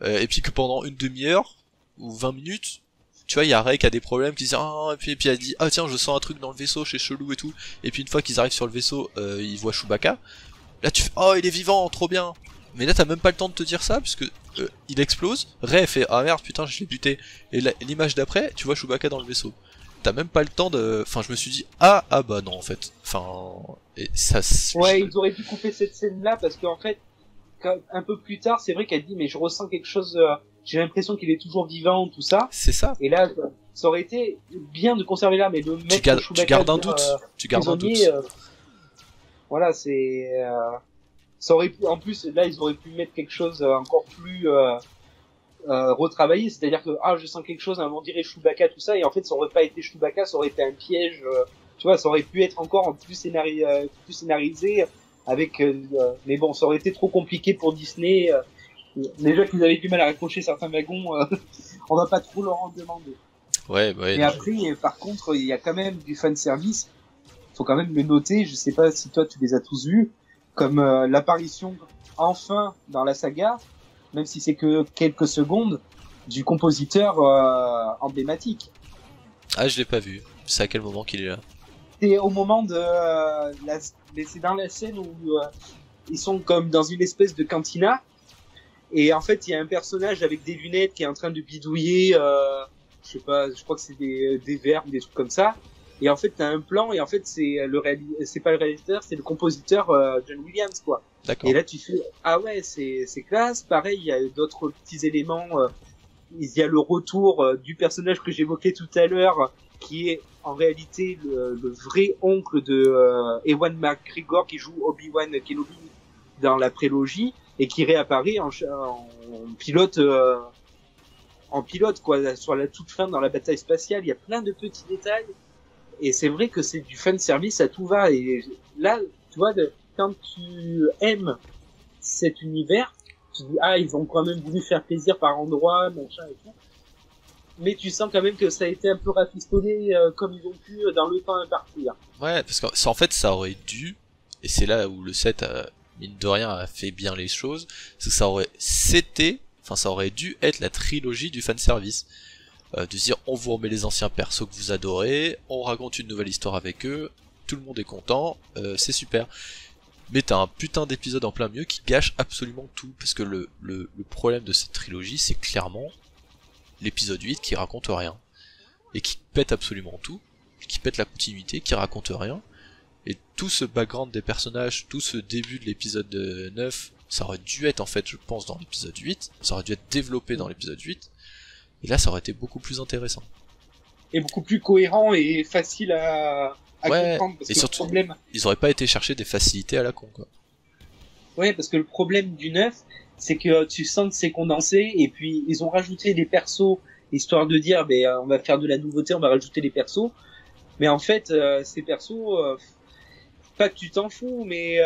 et puis que pendant une demi-heure ou 20 minutes, tu vois, il y a Rey qui a des problèmes, qui dit et puis elle dit tiens, je sens un truc dans le vaisseau, chez chelou et tout, et puis une fois qu'ils arrivent sur le vaisseau, ils voient Chewbacca. Là tu fais il est vivant, trop bien. Mais là t'as même pas le temps de te dire ça puisque il explose, Rey fait merde putain je l'ai buté, et l'image d'après tu vois Chewbacca dans le vaisseau. T'as même pas le temps de... Enfin je me suis dit bah non en fait. Enfin... Et ça... Ouais, ils auraient dû couper cette scène là parce qu'en fait un peu plus tard c'est vrai qu'elle dit mais je ressens quelque chose, j'ai l'impression qu'il est toujours vivant, tout ça. C'est ça. Et là ça aurait été bien de conserver là, mais de mettre tu gardes un doute. Tu gardes un doute. Voilà, c'est... ça aurait pu, en plus, là, ils auraient pu mettre quelque chose encore plus retravaillé, c'est-à-dire que je sens quelque chose, on dirait Chewbacca, tout ça, et en fait, ça aurait pas été Chewbacca, ça aurait été un piège, tu vois, ça aurait pu être encore plus scénarisé avec, mais bon, ça aurait été trop compliqué pour Disney. Déjà qu'ils avaient du mal à raccrocher certains wagons, on va pas trop leur en demander. Ouais. Et après, par contre, il y a quand même du fan service. Faut quand même le noter. Je sais pas si toi tu les as tous vus, comme l'apparition enfin dans la saga, même si c'est que quelques secondes, du compositeur emblématique. Je l'ai pas vu. C'est à quel moment qu'il est là? C'est au moment de c'est dans la scène où ils sont comme dans une espèce de cantina, et en fait il y a un personnage avec des lunettes qui est en train de bidouiller, je sais pas, je crois que c'est des verbes, des trucs comme ça. Et en fait, t'as un plan, et en fait, c'est pas le réalisateur, c'est le compositeur, John Williams, quoi. D'accord. Et là, tu fais, ouais, c'est classe. Pareil, il y a d'autres petits éléments, il y a le retour du personnage que j'évoquais tout à l'heure, qui est en réalité le vrai oncle de Ewan McGregor, qui joue Obi-Wan Kenobi dans la prélogie, et qui réapparaît en pilote, quoi, sur la toute fin dans la bataille spatiale. Il y a plein de petits détails. Et c'est vrai que c'est du fan service à tout va. Et là, tu vois, quand tu aimes cet univers, tu dis ah ils ont quand même voulu faire plaisir par endroits, machin et tout. Mais tu sens quand même que ça a été un peu rafistolé comme ils ont pu dans le temps imparti. Ouais, parce qu'en fait, ça aurait dû, et c'est là où le 7 mine de rien, a fait bien les choses, c'est que ça aurait dû être la trilogie du fanservice. De se dire, on vous remet les anciens persos que vous adorez, on raconte une nouvelle histoire avec eux, tout le monde est content, c'est super. Mais t'as un putain d'épisode en plein milieu qui gâche absolument tout, parce que le problème de cette trilogie, c'est clairement l'épisode 8 qui raconte rien, et qui pète absolument tout, qui pète la continuité, qui raconte rien, et tout ce background des personnages, tout ce début de l'épisode 9, ça aurait dû être en fait, je pense, dans l'épisode 8, ça aurait dû être développé dans l'épisode 8, et là ça aurait été beaucoup plus intéressant. Et beaucoup plus cohérent et facile à comprendre, parce et que surtout, le problème... ils auraient pas été chercher des facilités à la con, quoi. Ouais, parce que le problème du 9, c'est que tu sens que c'est condensé, et puis ils ont rajouté des persos, histoire de dire, on va faire de la nouveauté, on va rajouter des persos, mais en fait, ces persos, pas que tu t'en fous, mais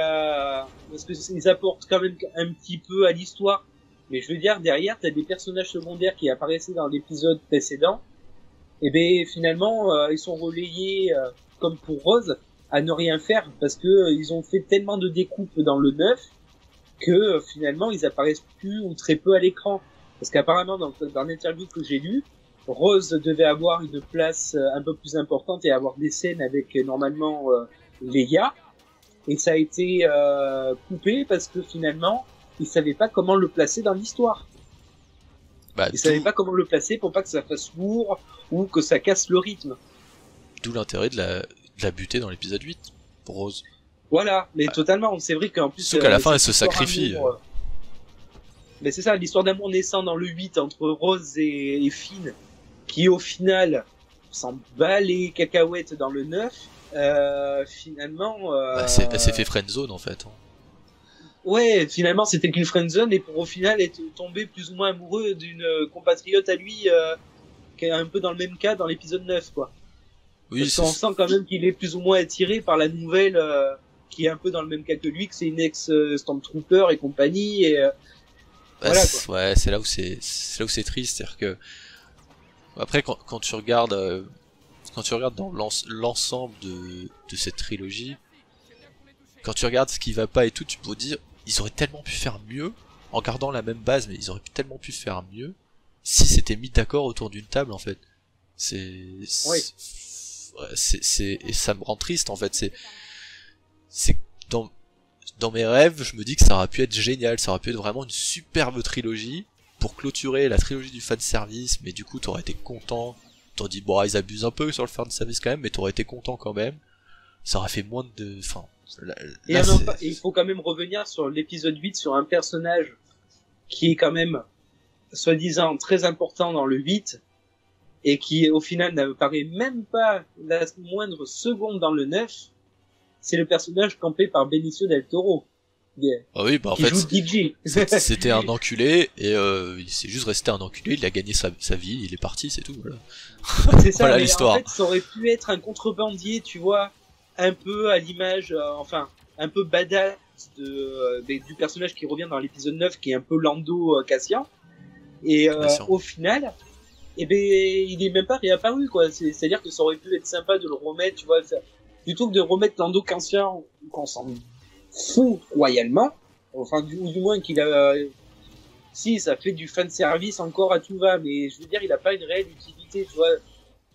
parce que ils apportent quand même un petit peu à l'histoire. Mais je veux dire, derrière, t'as des personnages secondaires qui apparaissaient dans l'épisode précédent, et finalement, ils sont relayés, comme pour Rose, à ne rien faire, parce que ils ont fait tellement de découpes dans le 9 que finalement ils apparaissent plus ou très peu à l'écran. Parce qu'apparemment dans l'interview que j'ai lue, Rose devait avoir une place un peu plus importante et avoir des scènes avec normalement Leia, et ça a été coupé parce que finalement ils savaient pas comment le placer dans l'histoire. Ils savaient pas comment le placer pour pas que ça fasse lourd ou que ça casse le rythme. D'où l'intérêt de la buter dans l'épisode 8 pour Rose. Voilà, mais totalement, c'est vrai qu'en plus... Sauf qu'à la fin, elle se sacrifie. Mais c'est ça, l'histoire d'amour naissant dans le 8 entre Rose et Finn, qui au final s'en bat les cacahuètes dans le 9, finalement... Elle s'est fait friendzone en fait. Ouais, finalement c'était qu'une friendzone, et pour au final être tombé plus ou moins amoureux d'une compatriote à lui, qui est un peu dans le même cas dans l'épisode 9, quoi. Oui, parce qu'on sent quand même qu'il est plus ou moins attiré par la nouvelle qui est un peu dans le même cas que lui, que c'est une ex-Stormtrooper et compagnie, et voilà, quoi. Ouais, c'est là où c'est triste, c'est-à-dire que après quand tu regardes dans l'ensemble de cette trilogie, quand tu regardes ce qui va pas et tout, tu peux dire ils auraient tellement pu faire mieux en gardant la même base, mais ils auraient tellement pu faire mieux si c'était mis d'accord autour d'une table en fait. Et ça me rend triste en fait. C'est dans mes rêves, je me dis que ça aurait pu être génial, ça aurait pu être vraiment une superbe trilogie pour clôturer la trilogie du fanservice, mais du coup t'aurais été content, t'aurais dit bon ils abusent un peu sur le fanservice quand même, mais t'aurais été content quand même, ça aurait fait moins de... Enfin, et il faut quand même revenir sur l'épisode 8, sur un personnage qui est quand même soi-disant très important dans le 8, et qui au final n'apparaît même pas la moindre seconde dans le 9, c'est le personnage campé par Benicio del Toro. Ah oui, en fait, c'était un enculé, et il s'est juste resté un enculé, il a gagné sa vie, il est parti, c'est tout, voilà. C'est ça, voilà mais l'histoire. En fait, ça aurait pu être un contrebandier, tu vois, un peu à l'image, un peu badass du personnage qui revient dans l'épisode 9, qui est un peu Lando Cassian, et au final... il est même pas réapparu, quoi. C'est-à-dire que ça aurait pu être sympa de le remettre, tu vois, plutôt que de remettre Lando Cassian, qu'on s'en fout royalement, enfin, du moins qu'il a, si, ça fait du fan service encore à tout va, mais je veux dire, il a pas une réelle utilité, tu vois.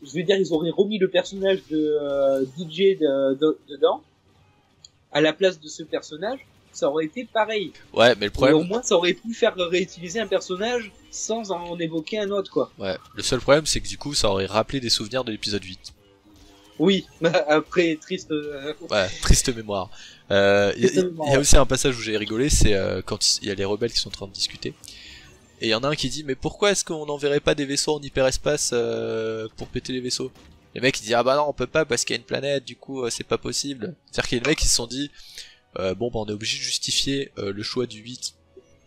Je veux dire, ils auraient remis le personnage de DJ dedans, à la place de ce personnage, ça aurait été pareil. Ouais, mais le problème... Et au moins, ça aurait pu faire réutiliser un personnage sans en évoquer un autre, quoi. Ouais, le seul problème, c'est que du coup, ça aurait rappelé des souvenirs de l'épisode 8. Oui, après, triste... Ouais, triste mémoire. Il y a aussi un passage où j'ai rigolé, c'est quand il y a les rebelles qui sont en train de discuter. Et il y en a un qui dit, mais pourquoi est-ce qu'on n'enverrait pas des vaisseaux en hyperespace pour péter les vaisseaux? Les mecs ils disent, ah bah non, on peut pas parce qu'il y a une planète, du coup c'est pas possible. C'est-à-dire qu'il y a des mecs qui se sont dit, bon bah on est obligé de justifier le choix du 8,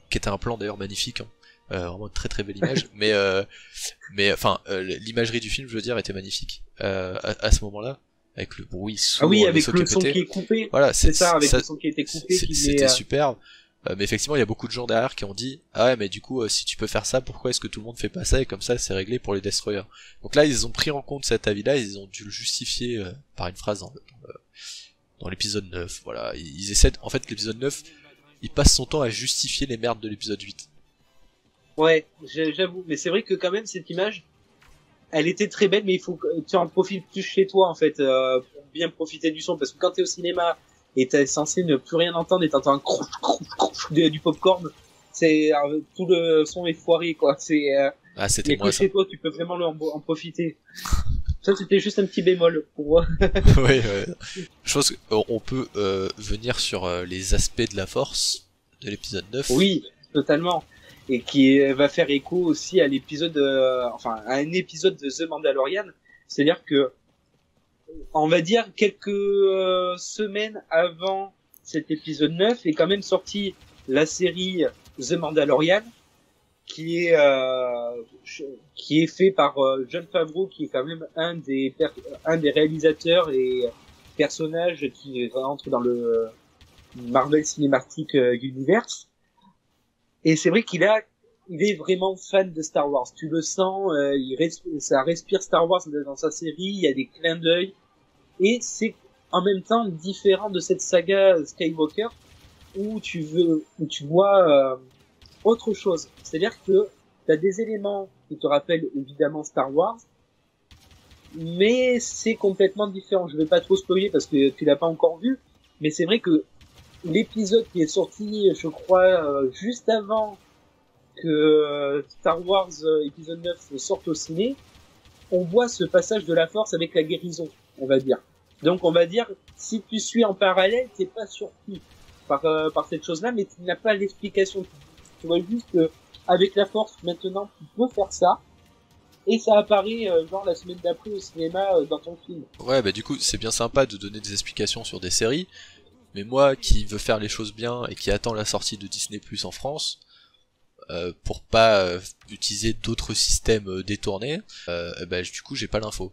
qui était un plan d'ailleurs magnifique, hein. Vraiment une très très belle image, mais enfin l'imagerie du film, je veux dire, était magnifique à ce moment-là. avec le bruit Ah sourd, oui, avec son le qui son pétait. qui est coupé. Voilà, C'est ça, avec le son qui était coupé. C'était superbe. Mais effectivement, il y a beaucoup de gens derrière qui ont dit ah ouais, mais du coup, si tu peux faire ça, pourquoi est-ce que tout le monde fait pas ça, et comme ça c'est réglé pour les destroyers. Donc là, ils ont pris en compte cet avis-là, ils ont dû le justifier par une phrase dans l'épisode 9. Voilà, ils essaient en fait, l'épisode 9, il passe son temps à justifier les merdes de l'épisode 8. Ouais, j'avoue, mais c'est vrai que quand même cette image, elle était très belle, mais il faut que tu en profites plus chez toi en fait, pour bien profiter du son, parce que quand t'es au cinéma et t'es censé ne plus rien entendre et t'entends un crouch du popcorn, c'est tout le son est foiré quoi. C'est ah, c'était moi que ça. chez toi, tu peux vraiment en profiter. Ça c'était juste un petit bémol pour moi. Ouais. Je pense qu'on peut venir sur les aspects de la force de l'épisode 9. Oui, totalement. Et qui va faire écho aussi à l'épisode, à un épisode de The Mandalorian. C'est-à-dire que, on va dire quelques semaines avant cet épisode 9 est quand même sorti la série The Mandalorian, qui est fait par Jon Favreau, qui est quand même un des réalisateurs et personnages qui rentrent dans le Marvel Cinematic Universe. Et c'est vrai il est vraiment fan de Star Wars. Tu le sens, ça respire Star Wars dans sa série. Il y a des clins d'œil, et c'est en même temps différent de cette saga Skywalker où tu vois autre chose. C'est-à-dire que t'as des éléments qui te rappellent évidemment Star Wars, mais c'est complètement différent. Je vais pas trop spoiler parce que tu l'as pas encore vu, mais c'est vrai que l'épisode qui est sorti, je crois, juste avant que Star Wars épisode 9 sorte au ciné, on voit ce passage de la force avec la guérison, on va dire. Donc on va dire, si tu suis en parallèle, t'es pas surpris par cette chose-là, mais tu n'as pas l'explication. Tu vois juste que avec la force, maintenant, tu peux faire ça, et ça apparaît genre la semaine d'après au cinéma dans ton film. Ouais, bah du coup, c'est bien sympa de donner des explications sur des séries, mais moi qui veux faire les choses bien et qui attends la sortie de Disney Plus en France, pour pas utiliser d'autres systèmes détournés, bah du coup j'ai pas l'info.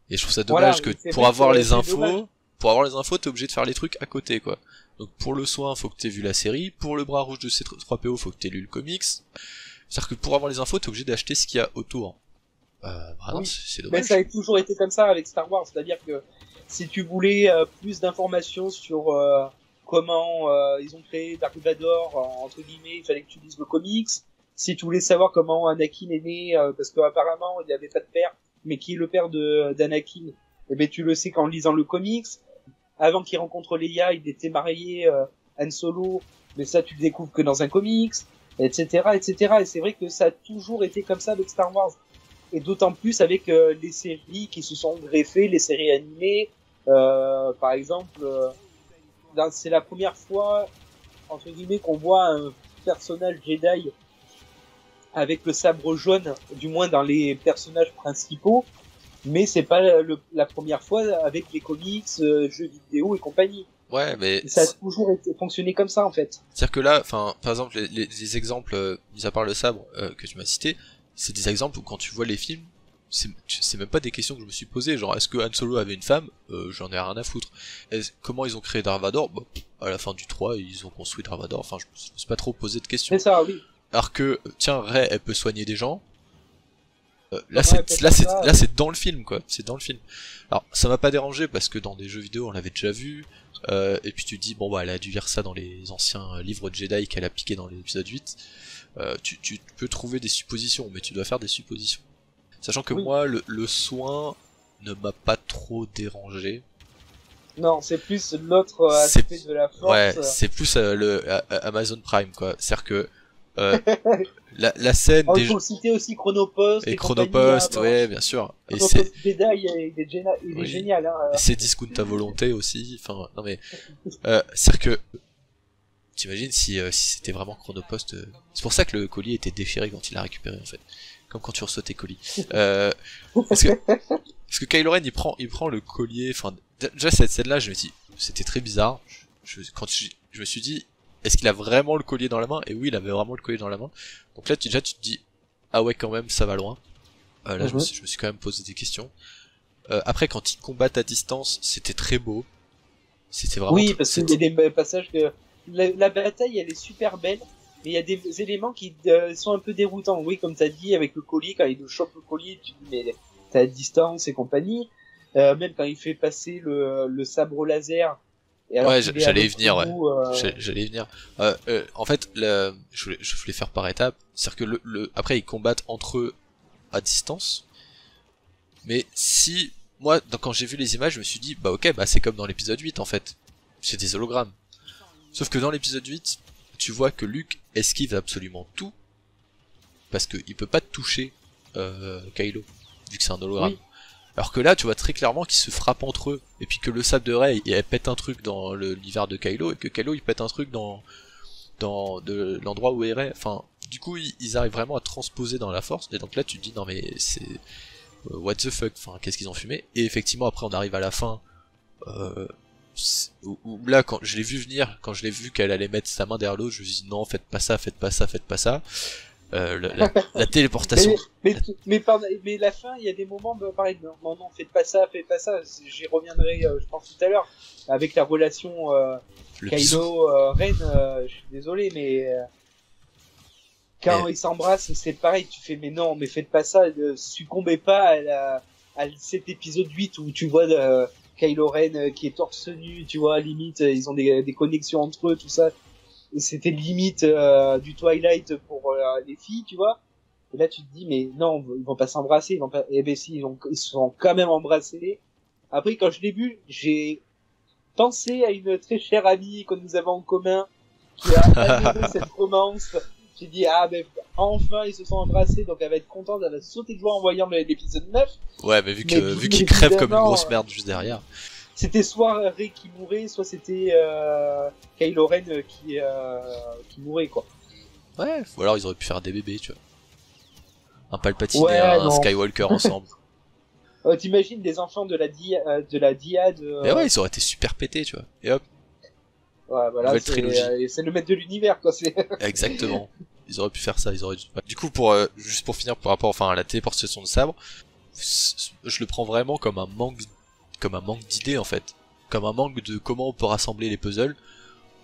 Et je trouve ça dommage que pour avoir les infos, t'es obligé de faire les trucs à côté quoi. Donc pour le soin, faut que t'aies vu la série, pour le bras rouge de C3PO, faut que t'aies lu le comics. C'est-à-dire que pour avoir les infos, t'es obligé d'acheter ce qu'il y a autour. Vraiment, oui. C'est dommage. Mais ça a toujours été comme ça avec Star Wars, c'est-à-dire que si tu voulais plus d'informations sur comment ils ont créé Dark Vador, entre guillemets, il fallait que tu lises le comics. Si tu voulais savoir comment Anakin est né, parce qu'apparemment il avait pas de père, mais qui est le père d'Anakin, eh ben tu le sais qu'en lisant le comics. Avant qu'il rencontre Leia, il était marié Han Solo, mais ça tu le découvres que dans un comics, etc., etc. Et c'est vrai que ça a toujours été comme ça avec Star Wars. Et d'autant plus avec les séries qui se sont greffées, les séries animées. Par exemple, c'est la première fois, entre guillemets, qu'on voit un personnage Jedi avec le sabre jaune, du moins dans les personnages principaux. Mais c'est pas la première fois avec les comics, jeux vidéo et compagnie. Ouais, mais ça a toujours fonctionné comme ça en fait. C'est-à-dire que là, enfin, par exemple, les exemples, mis à part le sabre que tu m'as cité, c'est des exemples où quand tu vois les films, c'est même pas des questions que je me suis posées. Genre, est-ce que Han Solo avait une femme? J'en ai rien à foutre. Comment ils ont créé Dark Vador? Bah, à la fin du 3, ils ont construit Dark Vador. Enfin, je me suis pas trop posé de questions. C'est ça, oui. Alors que, tiens, Rey, elle peut soigner des gens. Là c'est dans le film quoi, c'est dans le film. Alors ça m'a pas dérangé parce que dans des jeux vidéo on l'avait déjà vu, et puis tu te dis bon bah elle a dû lire ça dans les anciens livres de Jedi qu'elle a piqué dans l'épisode 8. Tu peux trouver des suppositions, mais tu dois faire des suppositions. Sachant que moi le soin ne m'a pas trop dérangé. Non, c'est plus l'autre aspect de la force. Ouais, c'est plus le Amazon Prime quoi, c'est-à-dire que la scène il faut citer aussi Chronopost et Chronopost, ouais bien sûr. Et c'est Jedi, il est génial hein. C'est discount à volonté aussi, enfin non mais c'est-à-dire que t'imagines si c'était vraiment Chronopost, c'est pour ça que le colis était déchiré quand il l'a récupéré en fait, comme quand tu reçois tes colis. Parce que Kylo Ren il prend le collier, enfin déjà cette scène là je me dis c'était très bizarre, quand je me suis dit est-ce qu'il a vraiment le collier dans la main? Et oui, il avait vraiment le collier dans la main. Donc là, déjà, tu te dis, ah ouais, quand même, ça va loin. Là, je me suis quand même posé des questions. Après, quand ils combattent à distance, c'était très beau. C'était vraiment. Oui, parce qu'il y a des passages que la bataille elle est super belle, mais il y a des éléments qui sont un peu déroutants. Oui, comme t'as dit avec le colis, quand il chope le colis, tu dis mais t'es à distance et compagnie. Même quand il fait passer le sabre laser. Et alors Ouais, qu'il est j'allais y avec venir, ouais. nous, J'allais y venir. En fait, je voulais faire par étapes. C'est-à-dire que après, ils combattent entre eux à distance. Mais si, moi, quand j'ai vu les images, je me suis dit, bah ok, bah c'est comme dans l'épisode 8, en fait. C'est des hologrammes. Sauf que dans l'épisode 8, tu vois que Luke esquive absolument tout. Parce qu'il peut pas toucher, Kylo. Vu que c'est un hologramme. Oui. Alors que là, tu vois très clairement qu'ils se frappent entre eux. Et puis que le sable de Rey, elle pète un truc dans l'univers de Kylo, et que Kylo, il pète un truc dans l'endroit où est Rey. Enfin, du coup, ils arrivent vraiment à transposer dans la force. Et donc là, tu te dis, non mais c'est... what the fuck, enfin, qu'est-ce qu'ils ont fumé. Et effectivement, après, on arrive à la fin. Où là, quand je l'ai vu venir, quand je l'ai vu qu'elle allait mettre sa main derrière l'autre, je me suis dit, non, faites pas ça, faites pas ça, faites pas ça. La téléportation. Mais la fin, il y a des moments, pareil, non, faites pas ça, j'y reviendrai, je pense tout à l'heure, avec la relation Kylo, Ren, je suis désolé, mais quand ils s'embrassent, c'est pareil, tu fais, mais non, mais faites pas ça, ne succombez pas à cet épisode 8 où tu vois Kylo Ren qui est torse nu, tu vois, limite, ils ont des connexions entre eux, tout ça. C'était limite du Twilight pour les filles, tu vois. Et là, tu te dis, mais non, ils vont pas s'embrasser, ils vont pas. Eh ben si, ils se sont quand même embrassés. Après, quand je l'ai vu, j'ai pensé à une très chère amie que nous avons en commun, qui a adoré cette romance. J'ai dit, ah ben enfin ils se sont embrassés, donc elle va être contente, elle va sauter de joie en voyant l'épisode 9. Ouais, mais vu qu'il crève comme une grosse merde juste derrière. C'était soit Rey qui mourait, soit c'était Kylo Ren qui mourait, quoi. Ouais, ou alors ils auraient pu faire des bébés, tu vois. Un Palpatine Ouais, et un non. Skywalker ensemble. T'imagines des enfants de la Dyad. Et ouais, ils auraient été super pétés, tu vois. Et hop. Ouais, voilà, Nouvelle trilogie. c'est le maître de l'univers, quoi. Exactement. Ils auraient pu faire ça, ils auraient dû... Du coup, juste pour finir par rapport, enfin, à la téléportation de sabre, je le prends vraiment comme un manque d'idées, en fait. Comme un manque de comment on peut rassembler les puzzles.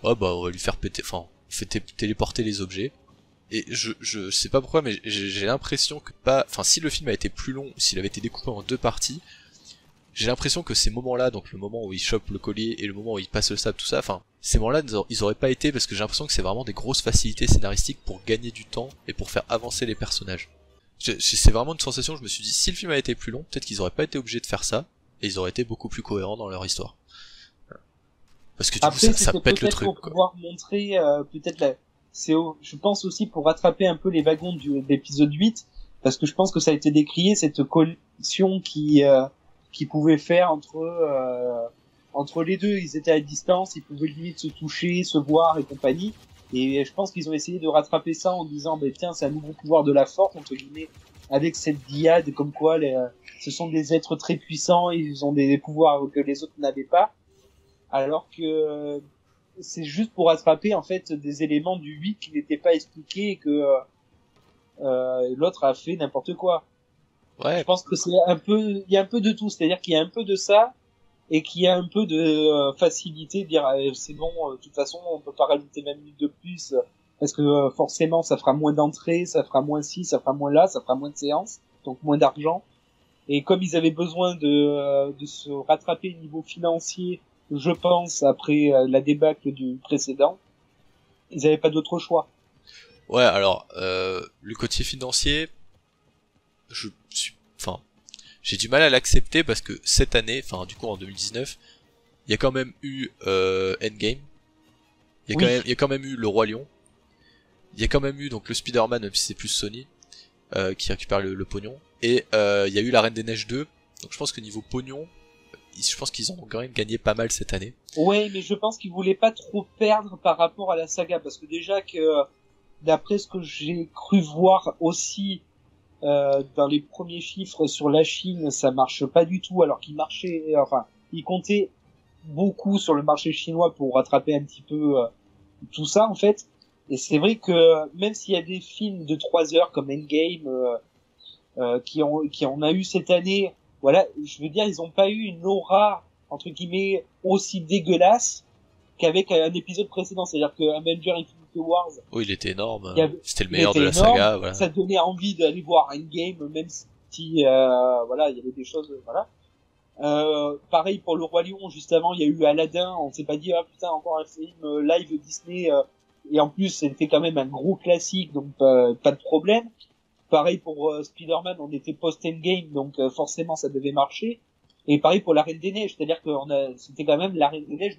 Oh, bah, on va lui faire péter, enfin, téléporter les objets. Et je sais pas pourquoi, mais j'ai l'impression que enfin, si le film a été plus long, s'il avait été découpé en 2 parties, j'ai l'impression que ces moments-là, donc le moment où il chope le collier et le moment où il passe le sable, tout ça, enfin, ces moments-là, ils auraient pas été, parce que j'ai l'impression que c'est vraiment des grosses facilités scénaristiques pour gagner du temps et pour faire avancer les personnages. C'est vraiment une sensation, je me suis dit, si le film avait été plus long, peut-être qu'ils auraient pas été obligés de faire ça, et ils auraient été beaucoup plus cohérents dans leur histoire. Parce que du Après, coup, ça pète le truc, pour quoi. pouvoir montrer, peut-être je pense aussi pour rattraper un peu les wagons d'épisode 8, parce que je pense que ça a été décrié, cette collision qui pouvait faire entre les deux. Ils étaient à distance, ils pouvaient limite se toucher, se voir et compagnie. Et je pense qu'ils ont essayé de rattraper ça en disant, ben tiens, c'est un nouveau pouvoir de la force, entre guillemets, avec cette dyade, comme quoi ce sont des êtres très puissants, ils ont des pouvoirs que les autres n'avaient pas. Alors que c'est juste pour rattraper en fait des éléments du 8 qui n'étaient pas expliqués et que l'autre a fait n'importe quoi. Ouais. Je pense que il y a un peu de tout, c'est-à-dire qu'il y a un peu de ça et qu'il y a un peu de facilité, de dire c'est bon, de toute façon on peut pas rajouter 20 minutes de plus parce que forcément ça fera moins d'entrées, ça fera moins ci, ça fera moins là, ça fera moins de séances, donc moins d'argent. Et comme ils avaient besoin de se rattraper au niveau financier, je pense, après la débâcle du précédent, ils n'avaient pas d'autre choix. Ouais, alors, le côté financier, enfin, j'ai du mal à l'accepter parce que cette année, enfin, du coup, en 2019, il y a quand même eu, Endgame. Il y a quand même eu Le Roi Lion. Il y a quand même eu, donc, le Spider-Man, même si c'est plus Sony, qui récupère le pognon. Et, il y a eu La Reine des Neiges 2. Donc, je pense que niveau pognon, je pense qu'ils ont quand même gagné pas mal cette année. Ouais, mais je pense qu'ils voulaient pas trop perdre par rapport à la saga, parce que déjà que, d'après ce que j'ai cru voir aussi dans les premiers chiffres sur la Chine, ça marche pas du tout, alors qu'ils ils comptaient beaucoup sur le marché chinois pour rattraper un petit peu tout ça en fait. Et c'est vrai que même s'il y a des films de 3 heures comme Endgame qui en a eu cette année, voilà, je veux dire, ils ont pas eu une aura entre guillemets aussi dégueulasse qu'avec un épisode précédent. C'est-à-dire que Avenger Infinity Wars, Oui, il était énorme. C'était le il meilleur de était la énorme, saga, voilà. ça donnait envie d'aller voir Endgame, même si voilà, il y avait des choses, voilà. Pareil pour le Roi Lion, juste avant il y a eu Aladdin, on s'est pas dit ah putain encore un film live Disney, et en plus c'était quand même un gros classique, donc pas de problème. Pareil pour Spider-Man, on était post-Endgame, donc forcément ça devait marcher. Et pareil pour la Reine des Neiges, c'est-à-dire que c'était quand même la Reine des Neiges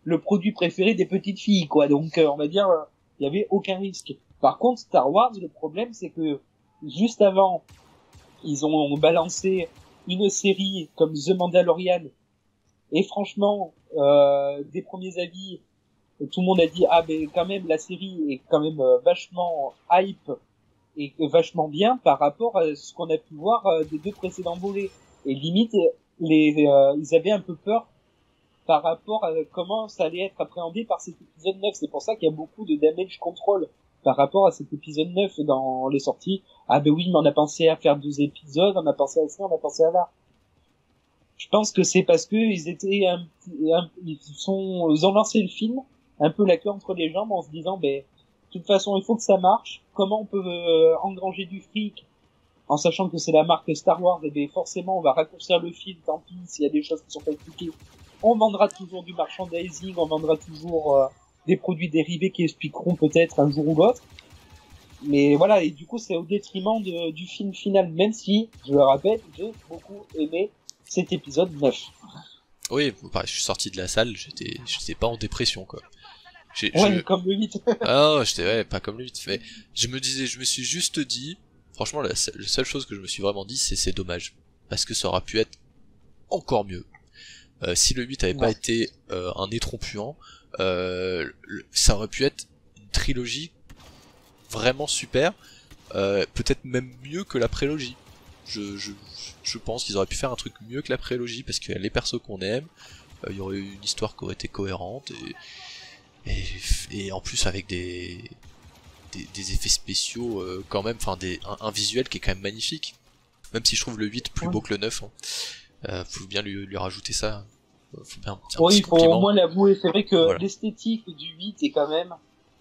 le produit préféré des petites filles, quoi. Donc on va dire il y avait aucun risque. Par contre Star Wars, le problème c'est que juste avant ils ont balancé une série comme The Mandalorian, et franchement des premiers avis, tout le monde a dit ah ben quand même la série est quand même vachement hype et vachement bien par rapport à ce qu'on a pu voir des deux précédents volets. Et limite ils avaient un peu peur par rapport à comment ça allait être appréhendé par cet épisode 9. C'est pour ça qu'il y a beaucoup de damage control par rapport à cet épisode 9 dans les sorties. Ah ben oui, mais on a pensé à faire 2 épisodes, on a pensé à ça, on a pensé à là. Je pense que c'est parce que ils étaient ils ont lancé le film un peu la queue entre les jambes en se disant ben de toute façon il faut que ça marche. Comment on peut engranger du fric en sachant que c'est la marque Star Wars, et bien forcément on va raccourcir le film, tant pis s'il y a des choses qui sont pas expliquées. On vendra toujours du merchandising, on vendra toujours des produits dérivés qui expliqueront peut-être un jour ou l'autre. Mais voilà, et du coup c'est au détriment du film final, même si, je le rappelle, j'ai beaucoup aimé cet épisode 9. Oui, pareil, je suis sorti de la salle, j'étais pas en dépression, quoi. Comme le 8. Ah non, j'étais pas comme le 8. Mais je me suis juste dit, franchement, la seule chose que je me suis vraiment dit, c'est dommage. Parce que ça aurait pu être encore mieux. Si le 8 avait pas été un étron puant, ça aurait pu être une trilogie vraiment super, peut-être même mieux que la prélogie. Je pense qu'ils auraient pu faire un truc mieux que la prélogie, parce que les persos qu'on aime, il y aurait eu une histoire qui aurait été cohérente, et en plus avec des effets spéciaux quand même, enfin un visuel qui est quand même magnifique. Même si je trouve le 8 plus beau que le 9, hein. Faut bien lui rajouter ça. Faut bien oui, il faut au moins l'avouer. C'est vrai que voilà. L'esthétique du 8 est quand même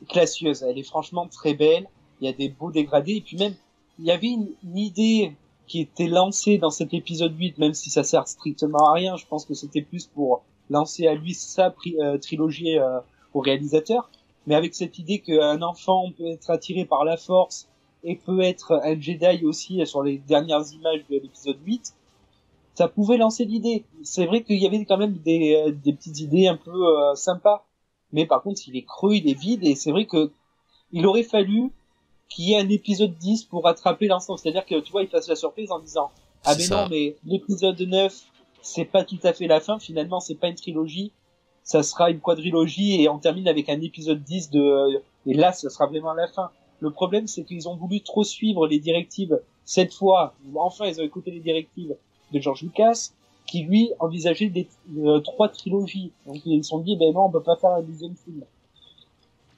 classieuse. Elle est franchement très belle. Il y a des beaux dégradés. Et puis même, il y avait une idée qui était lancée dans cet épisode 8, même si ça sert strictement à rien. Je pense que c'était plus pour lancer à lui sa trilogie au réalisateur. Mais avec cette idée qu'un enfant peut être attiré par la force et peut être un Jedi aussi sur les dernières images de l'épisode 8, ça pouvait lancer l'idée. C'est vrai qu'il y avait quand même des petites idées un peu sympas. Mais par contre, il est creux, il est vide, et c'est vrai que il aurait fallu qu'il y ait un épisode 10 pour rattraper l'ensemble. C'est-à-dire que, tu vois, il fasse la surprise en disant « Ah mais non, mais l'épisode 9, c'est pas tout à fait la fin, finalement, c'est pas une trilogie, ça sera une quadrilogie, et on termine avec un épisode 10 et là, ça sera vraiment la fin. » Le problème, c'est qu'ils ont voulu trop suivre les directives. Cette fois, enfin, ils ont écouté les directives de George Lucas, qui lui envisageait 3 trilogies. Donc ils se sont dit, ben non, on peut pas faire un deuxième film.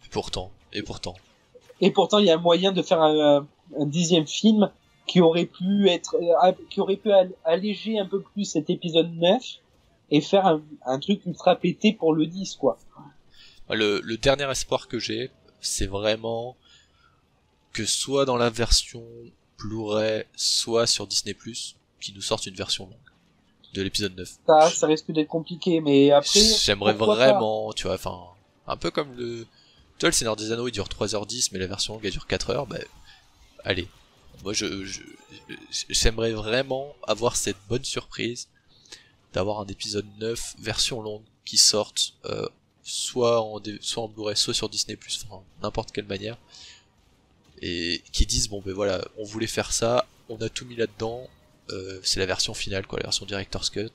Et pourtant. Et pourtant, il y a un moyen de faire un 10e film qui aurait pu alléger un peu plus cet épisode 9 et faire un truc ultra pété pour le 10, quoi. Le dernier espoir que j'ai, c'est vraiment que soit dans la version Blu-ray, soit sur Disney+, qui nous sortent une version longue de l'épisode 9. Ça risque d'être compliqué, mais après... J'aimerais vraiment, tu vois, enfin, un peu comme tu vois, le Seigneur des Anneaux, il dure 3h10, mais la version longue, elle dure 4h, bah, allez. Moi, j'aimerais vraiment avoir cette bonne surprise d'avoir un épisode 9, version longue, qui sorte, soit en Blu-ray, soit sur Disney+, enfin, n'importe quelle manière, et qui disent, bon, ben voilà, on voulait faire ça, on a tout mis là-dedans, c'est la version finale, quoi, la version Director's Cut.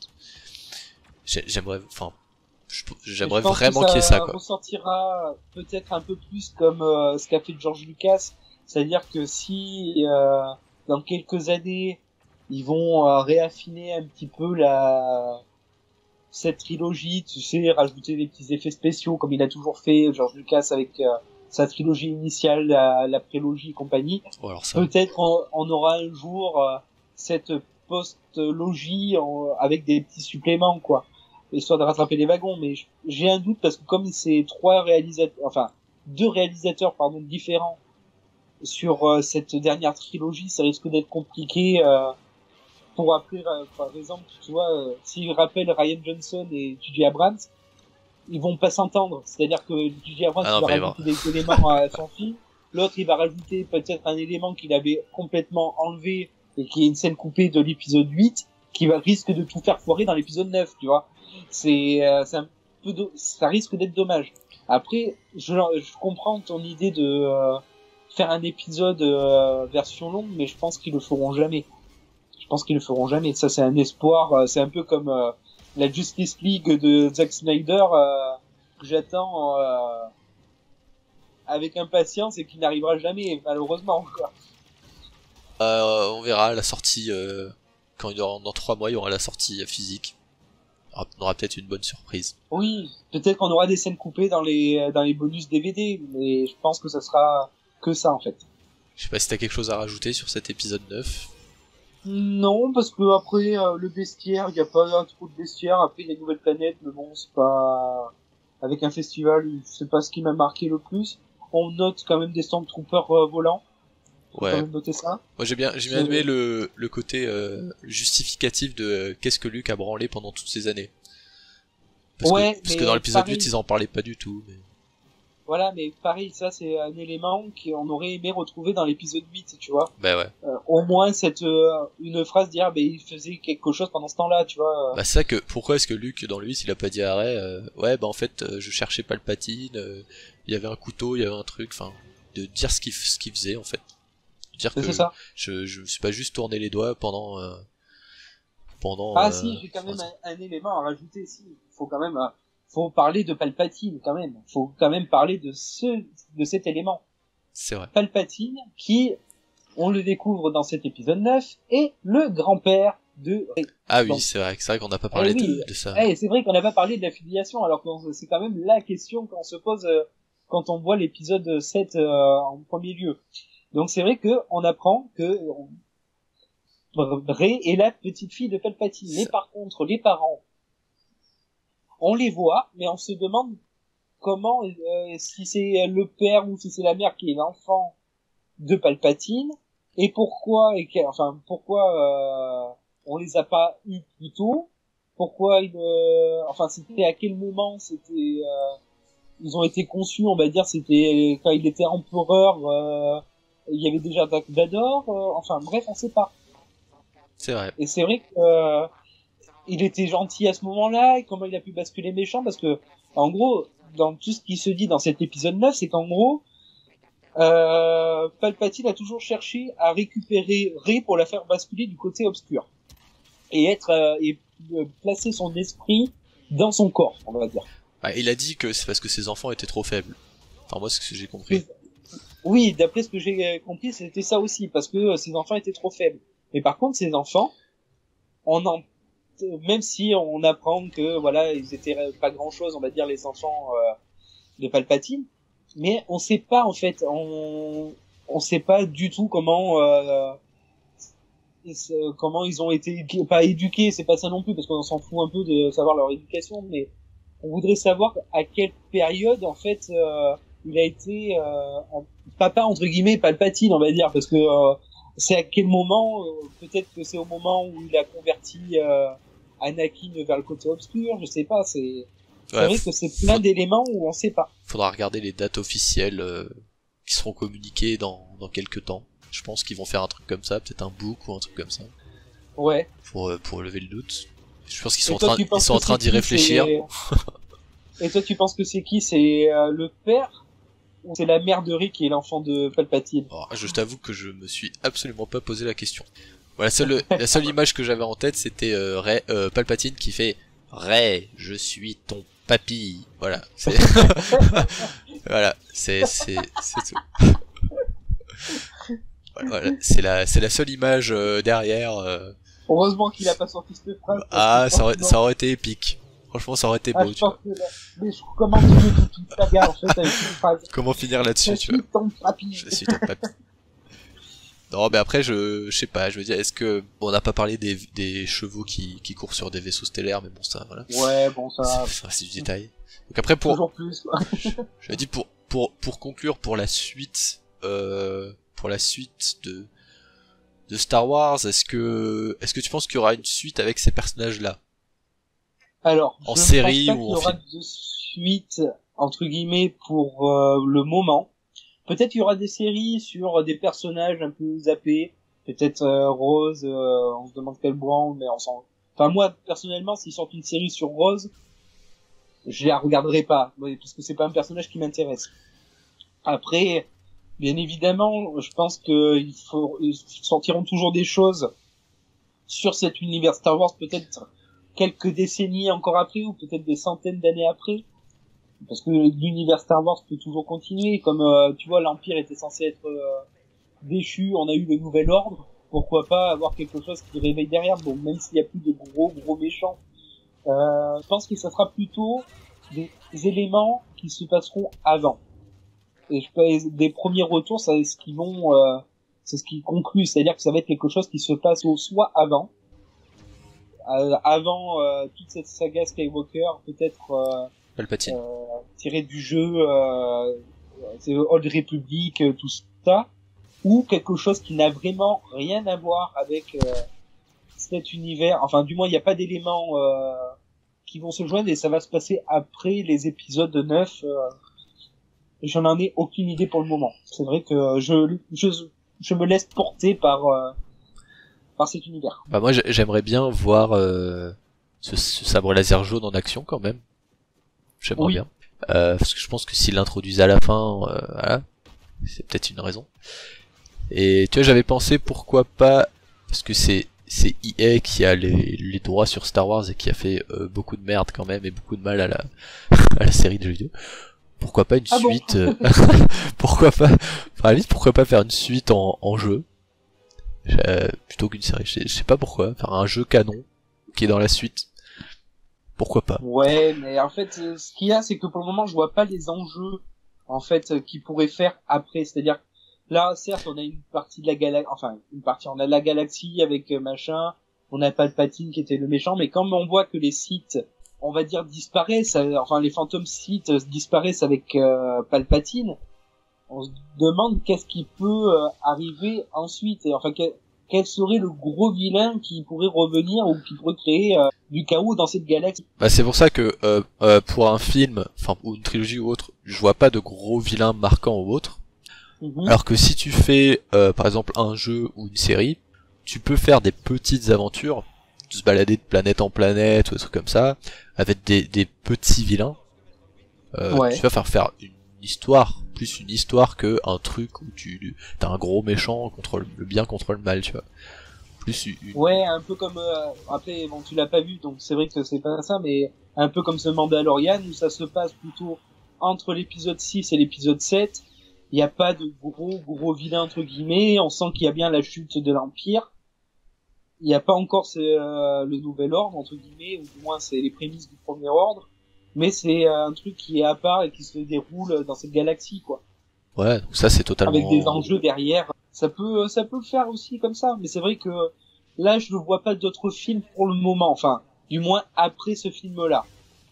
J'aimerais vraiment qu'il y ait ça, quoi. Ça ressortira peut-être un peu plus comme ce qu'a fait George Lucas, c'est-à-dire que si dans quelques années ils vont réaffiner un petit peu cette trilogie, tu sais, rajouter des petits effets spéciaux comme il a toujours fait George Lucas avec sa trilogie initiale, la prélogie et compagnie. Oh, alors ça... Peut-être on aura un jour cette post-logis avec des petits suppléments, quoi, histoire de rattraper les wagons. Mais j'ai un doute parce que comme c'est deux réalisateurs, pardon, différents sur cette dernière trilogie, ça risque d'être compliqué pour après, par exemple, tu vois, s'ils rappellent Ryan Johnson et J.J. Abrams, ils vont pas s'entendre. C'est-à-dire que J.J. Abrams il va rajouter des éléments à son film, l'autre il va rajouter peut-être un élément qu'il avait complètement enlevé et qui est une scène coupée de l'épisode 8 qui risque de tout faire foirer dans l'épisode 9, tu vois. C'est un peu ça risque d'être dommage. Après, je comprends ton idée de faire un épisode version longue, mais je pense qu'ils le feront jamais. Ça, c'est un espoir. C'est un peu comme la Justice League de Zack Snyder que j'attends avec impatience et qui n'arrivera jamais, malheureusement. On verra la sortie quand il y aura dans 3 mois, il y aura la sortie physique. On aura peut-être une bonne surprise. Oui, peut-être qu'on aura des scènes coupées dans les bonus DVD, mais je pense que ça sera que ça en fait. Je sais pas si t'as quelque chose à rajouter sur cet épisode 9. Non, parce que après le bestiaire, il y a pas trop de bestiaire. Après il y a une nouvelle planète, mais bon, c'est pas avec un festival, c'est pas ce qui m'a marqué le plus. On note quand même des Stormtroopers volants. Ouais. Quand même noter ça. Moi j'ai bien aimé le côté justificatif de qu'est-ce que Luke a branlé pendant toutes ces années. Parce que dans l'épisode 8 ils en parlaient pas du tout. Mais... Voilà, mais pareil, ça c'est un élément qu'on aurait aimé retrouver dans l'épisode 8, tu vois. Bah ouais. Au moins une phrase dire il faisait quelque chose pendant ce temps-là, tu vois. Bah c'est ça que pourquoi est-ce que Luke dans le 8 il a pas dit arrêt ouais bah en fait je cherchais Palpatine, il y avait un couteau, il y avait un truc, enfin de dire ce qu'il faisait en fait. Dire que ça. Je me suis pas juste tourné les doigts pendant si, j'ai quand même un élément à rajouter. Si, faut parler de Palpatine quand même. Faut quand même parler de cet élément. C'est vrai. Palpatine qui, on le découvre dans cet épisode 9, est le grand-père de Rey. Ah oui, c'est vrai qu'on n'a pas parlé de ça. C'est vrai qu'on n'a pas parlé de la filiation, alors que c'est quand même la question qu'on se pose quand on voit l'épisode 7 en premier lieu. Donc c'est vrai que on apprend que Rey est la petite fille de Palpatine. Mais par contre, les parents, on les voit, mais on se demande comment, si c'est le père ou si c'est la mère qui est l'enfant de Palpatine, et pourquoi on les a pas eu plus tôt, pourquoi c'était à quel moment ils ont été conçus, on va dire, c'était quand il était empereur. Il y avait déjà Dark Vador, bref, on sait pas. C'est vrai. Et c'est vrai que il était gentil à ce moment-là, et comment il a pu basculer méchant, parce que, en gros, dans tout ce qui se dit dans cet épisode 9, c'est qu'en gros, Palpatine a toujours cherché à récupérer Rey pour la faire basculer du côté obscur. Et placer son esprit dans son corps, on va dire. Bah, il a dit que c'est parce que ses enfants étaient trop faibles. Enfin, moi, c'est ce que j'ai compris. Oui, d'après ce que j'ai compris, c'était ça aussi, parce que ses enfants étaient trop faibles. Mais par contre, ses enfants, même si on apprend que voilà, ils étaient pas grand-chose, on va dire les enfants de Palpatine, mais on sait pas en fait, on sait pas du tout comment ils ont été pas éduqués, c'est pas ça non plus, parce qu'on s'en fout un peu de savoir leur éducation, mais on voudrait savoir à quelle période en fait il a été papa entre guillemets Palpatine, on va dire, parce que c'est à quel moment, peut-être que c'est au moment où il a converti Anakin vers le côté obscur, je sais pas, c'est vrai que c'est plein d'éléments où on sait pas. Faudra regarder les dates officielles qui seront communiquées dans quelques temps. Je pense qu'ils vont faire un truc comme ça, peut-être un book ou un truc comme ça. Ouais. Pour lever le doute. Je pense qu'ils sont en train d'y réfléchir. Et toi, tu penses que c'est qui? C'est le père ou c'est la mère de Rey qui est l'enfant de Palpatine? Alors, je t'avoue que je me suis absolument pas posé la question. Voilà, la seule image que j'avais en tête, c'était Palpatine qui fait Rey, je suis ton papy. Voilà, voilà, c'est tout. Voilà, c'est la seule image derrière. Heureusement qu'il a pas sorti cette phrase. Ah, ça aurait été épique. Franchement, ça aurait été beau, tu vois. Mais comment finir toute saga, en fait, avec une phrase. Comment finir là-dessus, tu vois. Je suis ton papy. Je suis ton papy. Non, mais après, je sais pas, je veux dire, est-ce que, bon, on n'a pas parlé des chevaux qui courent sur des vaisseaux stellaires, mais bon, ça, voilà. Ouais, bon, ça, C'est du détail. Donc après, toujours plus, quoi. je dis pour conclure, pour la suite de Star Wars, est-ce que tu penses qu'il y aura une suite avec ces personnages-là? Alors, En je série pense pas ou qu'il y en aura film? de suite, entre guillemets, pour le moment. Peut-être qu'il y aura des séries sur des personnages un peu zappés. Peut-être Rose, on se demande quelle branle, mais on s'en... Enfin, moi, personnellement, s'ils sortent une série sur Rose, je la regarderai pas, parce que c'est pas un personnage qui m'intéresse. Après, bien évidemment, je pense qu'ils sortiront toujours des choses sur cet univers Star Wars, peut-être quelques décennies encore après, ou peut-être des centaines d'années après, parce que l'univers Star Wars peut toujours continuer, comme tu vois, l'Empire était censé être déchu, on a eu le Nouvel Ordre, pourquoi pas avoir quelque chose qui réveille derrière, bon, même s'il y a plus de gros méchants. Je pense que ça sera plutôt des éléments qui se passeront avant. Et je pense des premiers retours, c'est ce qui vont, c'est ce qui conclut, c'est-à-dire que ça va être quelque chose qui se passe soit avant, avant toute cette saga Skywalker, peut-être Palpatine. tiré du jeu, c'est Old Republic, tout ça, ou quelque chose qui n'a vraiment rien à voir avec cet univers. Enfin, du moins, il n'y a pas d'éléments qui vont se joindre et ça va se passer après les épisodes 9. J'en ai aucune idée pour le moment. C'est vrai que je me laisse porter par cet univers. Bah moi, j'aimerais bien voir ce sabre laser jaune en action quand même. J'aimerais bien. Parce que je pense que s'ils l'introduisent à la fin, voilà, c'est peut-être une raison. Et tu vois, j'avais pensé pourquoi pas, parce que c'est EA qui a les droits sur Star Wars et qui a fait beaucoup de merde quand même et beaucoup de mal à à la série de jeux vidéo. Pourquoi pas une suite pourquoi pas, enfin, à la limite, pourquoi pas faire une suite en jeu plutôt qu'une série. Je sais pas pourquoi, faire un jeu canon qui est dans la suite. Pourquoi pas? Ouais, mais en fait, ce qu'il y a, c'est que pour le moment, je vois pas les enjeux, en fait, qu'ils pourraient faire après. C'est-à-dire, là, certes, on a une partie de la galaxie, enfin, une partie, on a la galaxie avec machin, on a Palpatine qui était le méchant, mais quand on voit que les Sith, on va dire, disparaissent, enfin, les fantômes Sith disparaissent avec Palpatine, on se demande qu'est-ce qui peut arriver ensuite, et enfin, quel serait le gros vilain qui pourrait revenir ou qui pourrait créer du chaos dans cette galaxie. Bah c'est pour ça que pour un film, enfin ou une trilogie ou autre, je vois pas de gros vilains marquants ou autre. Alors que si tu fais par exemple un jeu ou une série, tu peux faire des petites aventures, se balader de planète en planète ou des trucs comme ça, avec des petits vilains. Tu vas faire une histoire, plus une histoire que un truc où t'as un gros méchant contre le bien contre le mal, tu vois. Plus Ouais, un peu comme après bon tu l'as pas vu donc c'est vrai que c'est pas ça, mais un peu comme ce Mandalorian où ça se passe plutôt entre l'épisode 6 et l'épisode 7. Il y a pas de gros vilains entre guillemets, on sent qu'il y a bien la chute de l'Empire. Il y a pas encore le nouvel ordre entre guillemets, ou du moins c'est les prémices du premier ordre, mais c'est un truc qui est à part et qui se déroule dans cette galaxie quoi. Ouais, donc ça c'est totalement avec des enjeux derrière. Ça peut le faire aussi comme ça, mais c'est vrai que là je ne vois pas d'autres films pour le moment, enfin du moins après ce film-là,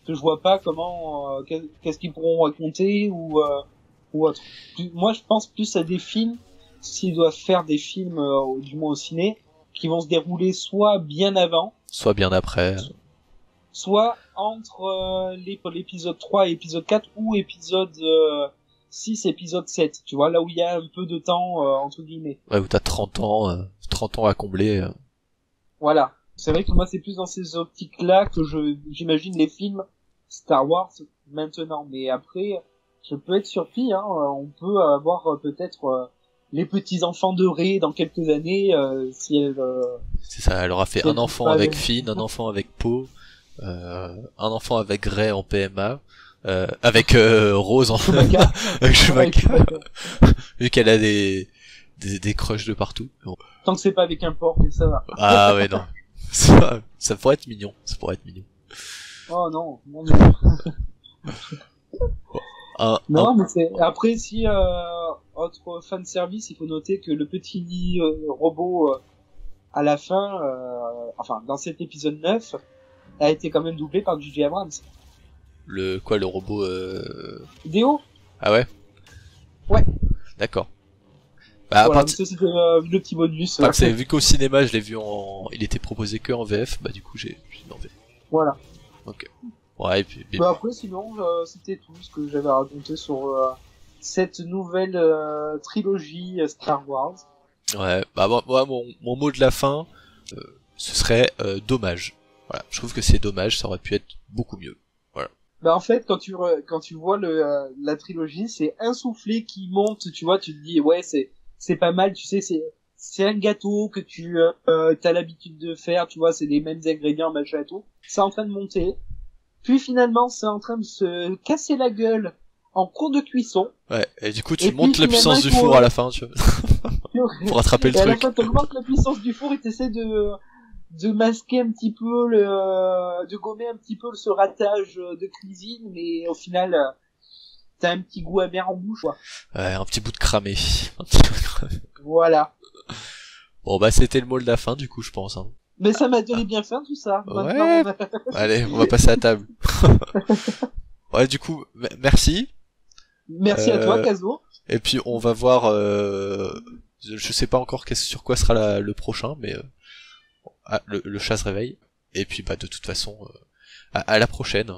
que je vois pas comment qu'est-ce qu'ils pourront raconter ou autre. Moi je pense plus à des films, s'ils doivent faire des films du moins au ciné, qui vont se dérouler soit bien avant, soit bien après, soit entre l'épisode 3 et l'épisode 4 ou épisode 6, épisode 7, tu vois, là où il y a un peu de temps, entre guillemets. Ouais, où t'as 30 ans à combler. Voilà. C'est vrai que moi, c'est plus dans ces optiques-là que j'imagine les films Star Wars maintenant. Mais après, je peux être surpris, hein. On peut avoir peut-être les petits-enfants de Rey dans quelques années, si elle... C'est ça, elle aura fait si un enfant avec Finn, un enfant avec Poe, un enfant avec Rey en PMA, avec Rose en avec Chewbacca, vu qu'elle a des crushs de partout. Bon. Tant que c'est pas avec un porc, ça va. Ah ouais non, ça pourrait être mignon, ça pourrait être mignon. Oh non, non. Non. Non, mais c'est après si autre autre fan service, il faut noter que le petit robot à la fin, enfin dans cet épisode 9, a été quand même doublé par J.J. Abrams. Le robot Déo. Ah ouais. Ouais. D'accord. Bah, Voilà, ça c'était le petit bonus. c'est vu qu'au cinéma je l'ai vu il était proposé que en VF, bah du coup j'ai mis en VF. Voilà. Ok. Ouais, et puis. Bah après sinon c'était tout ce que j'avais à raconter sur cette nouvelle trilogie Star Wars. Ouais, bah moi mon mot de la fin, ce serait dommage. Voilà, je trouve que c'est dommage, ça aurait pu être beaucoup mieux. Voilà. Bah en fait quand tu vois la trilogie, c'est un soufflet qui monte, tu vois, tu te dis ouais c'est pas mal, tu sais c'est un gâteau que tu t'as l'habitude de faire, tu vois, c'est les mêmes ingrédients machin et tout. C'est en train de monter. Puis finalement, c'est en train de se casser la gueule en cours de cuisson. Ouais, et du coup tu Et montes puis, la puissance du four à la fin, tu vois, pour attraper le et à la truc. fin, t'augmentes la puissance du four et t'essaies de masquer un petit peu de gommer un petit peu ce ratage de cuisine, mais au final, t'as un petit goût amer en bouche, quoi. Ouais, un petit bout de cramé. Un petit bout de cramé. Voilà. Bon bah c'était le mot de la fin du coup je pense. Hein. Mais ça m'a donné bien faim tout ça. Ouais. Maintenant, Allez, on va passer à table. Ouais, du coup, merci. Merci à toi, Kazo. Et puis on va voir. Je sais pas encore sur quoi sera le prochain, mais le chat se réveille. Et puis bah de toute façon, à la prochaine.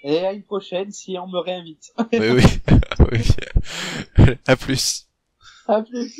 Et à une prochaine si on me réinvite. Oui oui. Oui. À plus. À plus.